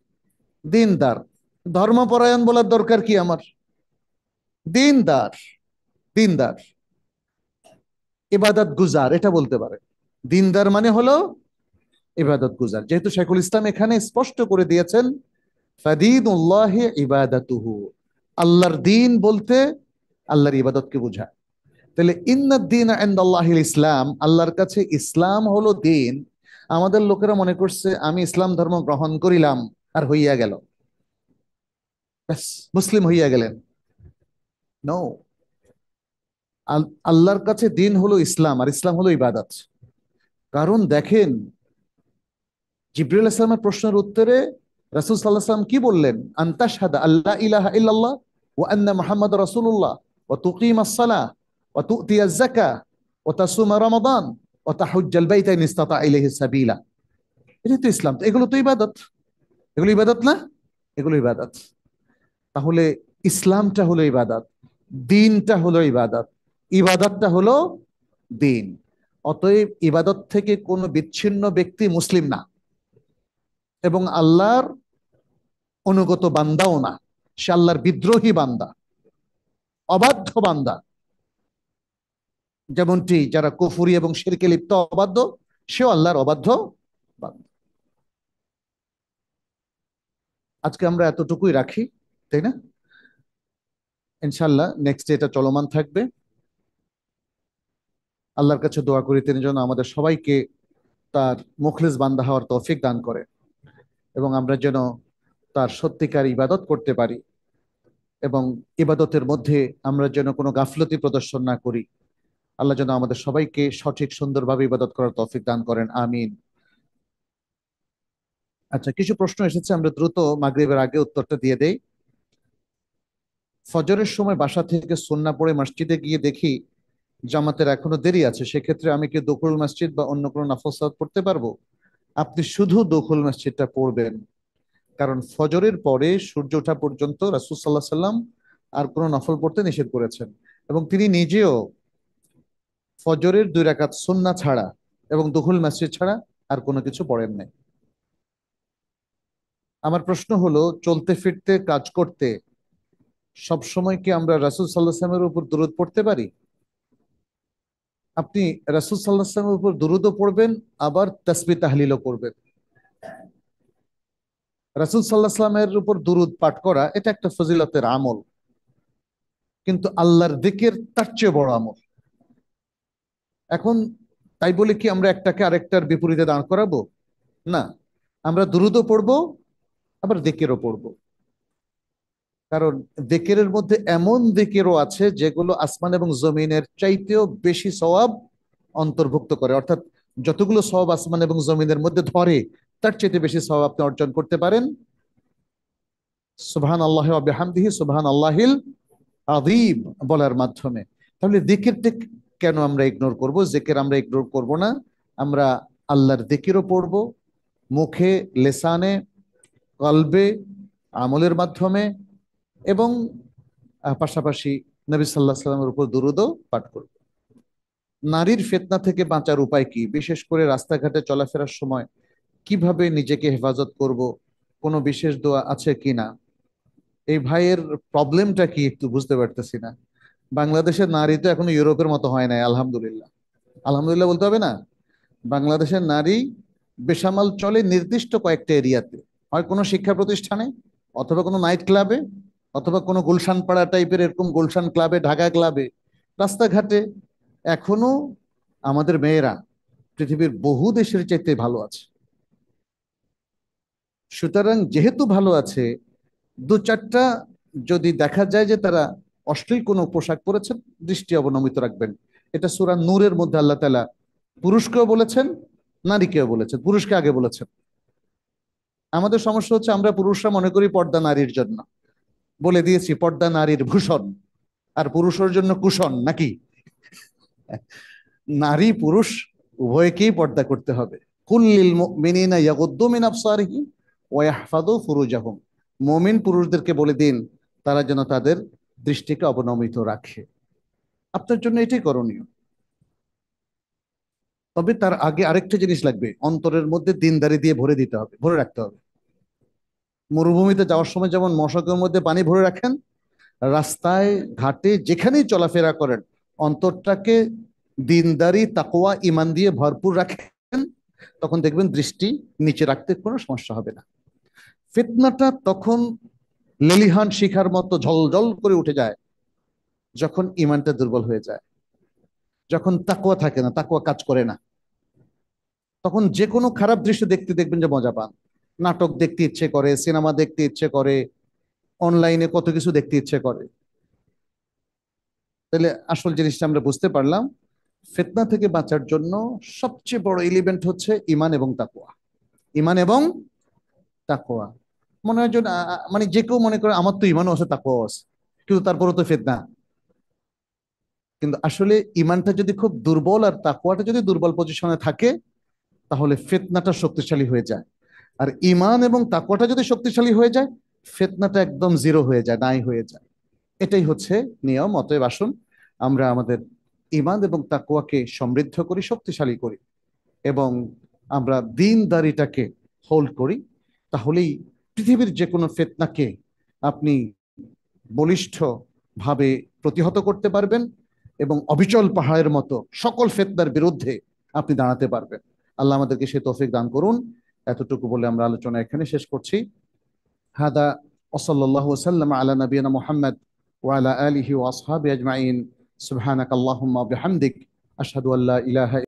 Speaker 1: দিনদার, ধর্মপরায়ণ বলার দরকার কি আমার? দিনদার, দিনদার, ইবাদত গুজার এটা বলতে পারে। দিনদার মানে হলো ইবাদত গুজার, যেহেতু শেখুল ইসলাম এখানে স্পষ্ট করে দিয়েছেন ফাদিনুল্লাহি ইবাদাতুহু, আল্লাহর দিন বলতে আল্লাহর ইবাদতকে বোঝায়। তাহলে ইন্নাদ-দীন ইনদাল্লাহিল ইসলাম, আল্লাহর কাছে ইসলাম হলো দিন। আমাদের লোকেরা মনে করছে আমি ইসলাম ধর্ম গ্রহণ করিলাম আর হইয়া গেল, ব্যাস মুসলিম হইয়া গেলেন। নো, আল্লাহর কাছে দিন হলো ইসলাম, আর ইসলাম হলো ইবাদত। কারণ দেখেন, জিবরিল ইসলামের প্রশ্নের উত্তরে রাসূল সাল্লাল্লাহু আলাইহি ওয়াসাল্লাম কি বললেন? আনতাশহাদা আল্লা ইলাহা ইল্লাল্লাহ ওয়া আন্না মুহাম্মাদুর রাসূলুল্লাহ ওয়া তুকিমাস সালাহ ওয়া তুতিয়াজ যাকাহ ওয়া তাসুমা রমাদান ওয়া তাহুজ্জাল বাইতা ইন ইসতাতা ইলাইহি সাবিলা। এটা তো ইসলাম, তো এগুলো তো ইবাদত। এগুলো ইবাদত না? এগুলো ইবাদত। তাহলে ইসলামটা হলো ইবাদত, দিনটা হলো ইবাদত, ইবাদতটা হলো দিন। অতএব ইবাদত থেকে কোনো বিচ্ছিন্ন ব্যক্তি মুসলিম না, এবং আল্লাহর অনুগত বান্দাও না। সে আল্লাহর বিদ্রোহী বান্দা, অবাধ্য বান্দা। যেমনটি যারা কুফরি এবং শিরকে লিপ্ত অবাধ্য, সেও আল্লাহর অবাধ্য বান্দা। আজকে আমরা এতটুকুই রাখি, তাই না? ইনশাল্লাহ নেক্সট ডে এটা চলমান থাকবে। আল্লাহর কাছে দোয়া করি তিনি যেন আমাদের সবাইকে তার মুখলিস বান্দা হওয়ার তৌফিক দান করে, এবং আমরা যেন তার সত্যিকার ইবাদত করতে পারি, এবং ইবাদতের মধ্যে আমরা যেন কোনো গাফলতি প্রদর্শন না করি। আল্লাহ যেন আমাদের সবাইকে সঠিক সুন্দরভাবে ইবাদত করার তৌফিক দান করেন, আমিন। আচ্ছা, কিছু প্রশ্ন এসেছে, আমরা দ্রুত মাগরিবের আগে উত্তরটা দিয়ে দেই। ফজরের সময় বাসা থেকে সুন্নাহ পড়ে মসজিদে গিয়ে দেখি জামাতের এখনো দেরি আছে, সেক্ষেত্রে আমি কি দুখুল মসজিদ বা অন্য কোনো নফল সালাত পড়তে পারবো? আপনি শুধু দুখুল মসজিদটা পড়বেন, কারণ ফজরের পরে সূর্য ওঠা পর্যন্ত রাসূল সাল্লাল্লাহু আলাইহি সাল্লাম আর কোনো নফল পড়তে নিষেধ করেছেন, এবং তিনি নিজেও ফজরের 2 রাকাত সুন্নাহ ছাড়া এবং দুখুল মসজিদ ছাড়া আর কোনো কিছু পড়েন নাই। আমার প্রশ্ন হলো, চলতে ফিরতে কাজ করতে সব সময় কি আমরা রাসূল সাল্লাল্লাহু আলাইহি সাল্লামের উপর দরুদ পড়তে পারি? আপনি রাসূল সাল্লাল্লাহু আলাইহি সাল্লামের উপর দরুদও পড়বেন, আবার তাসবিহ তাহলিলও করবেন। রাসূল সাল্লাল্লাহু আলাইহি সাল্লামের উপর দরুদ পাঠ করা এটা একটা ফজিলতের আমল, কিন্তু আল্লাহর যিকির তার চেয়ে বড় আমল। এখন তাই বলে কি আমরা একটাকে আরেকটার বিপরীতে দাঁড় করাবো? না, আমরা দুরূদও পড়বো, আবার যিকিরও পড়বো। কারণ যিকিরের মধ্যে এমন যিকিরও আছে যেগুলো আসমান এবং জমিনের চাইতেও বেশি সওয়াব অন্তর্ভুক্ত করে, অর্থাৎ যতগুলো সওয়াব আসমান এবং জমিনের মধ্যে ধরে তার চাইতে বেশি সওয়াব আপনি অর্জন করতে পারেন সুবহানাল্লাহি ওয়া বিহামদিহি সুবহানাল্লাহিল আযীম বলার মাধ্যমে। তাহলে যিকিরটা কেন আমরা ইগনোর করব? যিকির আমরা ইগনোর করব না, আমরা আল্লাহর যিকিরও পড়ব, মুখে, লেসানে, কলবে, আমলের মাধ্যমে, এবং পাশাপাশি নবী সাল্লাল্লাহু আলাইহি সাল্লামের উপর দুরূদও পাঠ করব। নারীর ফিতনা থেকে বাঁচার উপায় কি? বিশেষ করে রাস্তাঘাটে চলাফেরার সময় কিভাবে নিজেকে হেফাজত করব? কোনো বিশেষ দোয়া আছে কিনা? এই ভাইয়ের প্রবলেমটা কি একটু বুঝতে পারতেছি না। বাংলাদেশের নারী তো এখনো ইউরোপের মতো হয় নাই, আলহামদুলিল্লাহ। আলহামদুলিল্লাহ বলতে হবে না? বাংলাদেশের নারী বেসামাল চলে নির্দিষ্ট কয়েকটা এরিয়াতে, হয় কোনো শিক্ষা প্রতিষ্ঠানে, অথবা কোনো নাইট ক্লাবে, অথবা কোনো গুলশান পাড়া টাইপের এরকম গুলশান ক্লাবে, ঢাকা ক্লাবে, রাস্তাঘাটে। এখনো আমাদের মেয়েরা পৃথিবীর বহু দেশের চাইতে ভালো আছে। সুতরাং যেহেতু ভালো আছে, 2-4টা যদি দেখা যায় যে তারা অশ্লীল কোনো পোশাক পরেছেন, দৃষ্টি অবনমিত রাখবেন। এটা সূরা নূরের মধ্যে আল্লাহ তাআলা পুরুষকেও বলেছেন, নারীকেও বলেছেন। পুরুষকে আগে বলেছেন। আমাদের সমস্যা হচ্ছে আমরা পুরুষরা মনে করি পর্দা নারীর জন্য। বলে দিয়েছি পর্দা নারীর ভূষণ, আর পুরুষের জন্য কুশন নাকি? নারী পুরুষ উভয়কেই পর্দা করতে হবে। কুল্লিল মুমিনিনা ইয়াগুদ্দু মিন আবসারিহিম ওয়া ইয়াহফাযু ফুরুজাহুম। মুমিন পুরুষদেরকে বলে দিন তারা যেন তাদের দৃষ্টিকে অবনমিত রাখে। আপনার জন্য এটাই করণীয়। তবে তার আগে আরেকটা জিনিস লাগবে, অন্তরের মধ্যে দিনদারি দিয়ে ভরে দিতে হবে, ভরে রাখতে হবে। মরুভূমিতে যাওয়ার সময় যেমন মশকের মধ্যে পানি ভরে রাখেন, রাস্তায় ঘাটে যেখানেই চলাফেরা করেন অন্তরটাকে দিনদারি তাকওয়া ইমান দিয়ে ভরপুর রাখেন, তখন দেখবেন দৃষ্টি নিচে রাখতে কোনো সমস্যা হবে না। ফিতনাটা তখন লেলিহান শিখার মতো ঝলঝল করে উঠে যায় যখন ইমানটা দুর্বল হয়ে যায়, যখন তাকওয়া থাকে না, তাকওয়া কাজ করে না। তখন যে কোনো খারাপ দৃশ্য দেখতে দেখবেন যে মজা পান। নাটক দেখতে ইচ্ছে করে, সিনেমা দেখতে ইচ্ছে করে, অনলাইনে কত কিছু দেখতে ইচ্ছে করে। তাহলে আসল জিনিসটা আমরা বুঝতে পারলাম, ফিতনা থেকে বাঁচার জন্য সবচেয়ে বড় এলিমেন্ট হচ্ছে ইমান এবং তাকওয়া। ইমান এবং তাকওয়া। মনে হয় যে মানে যে কেউ মনে করে আমার তো ইমানও আছে তাকওয়াও আছে, কিন্তু তারপরও তো ফিতনা। কিন্তু আসলে ইমানটা যদি খুব দুর্বল আর তাকওয়াটা যদি দুর্বল পজিশনে থাকে, তাহলে ফিতনাটা শক্তিশালী হয়ে যায়। আর ইমান এবং তাকওয়াটা যদি শক্তিশালী হয়ে যায়, ফিতনাটা একদম জিরো হয়ে যায়, নাই হয়ে যায়। এটাই হচ্ছে নিয়ম। অতএব আসুন আমরা আমাদের ইমান এবং তাকওয়াকে সমৃদ্ধ করি, শক্তিশালী করি, এবং আমরা দিনদারিটাকে হোল্ড করি। তাহলেই পৃথিবীর যে কোনো ফিতনাকে আপনি বলিষ্ঠ ভাবে প্রতিহত করতে পারবেন এবং অবিচল পাহাড়ের মতো সকল ফিতনার বিরুদ্ধে আপনি দাঁড়াতে পারবেন। আল্লাহ আমাদেরকে সে তৌফিক দান করুন। এতটুকু বলে আমরা আলোচনা এখানে শেষ করছি। হাদা ওসল্লাল্লাহু ওয়াসাল্লাম আলা নবিয়িনা মুহাম্মদ ওয়া আলা আলিহি ওয়া আসহাবিহি আজমাইন। সুবহানাকাল্লাহুম্মা ওয়া বিহামদিক আশহাদু আল্লা ইলাহা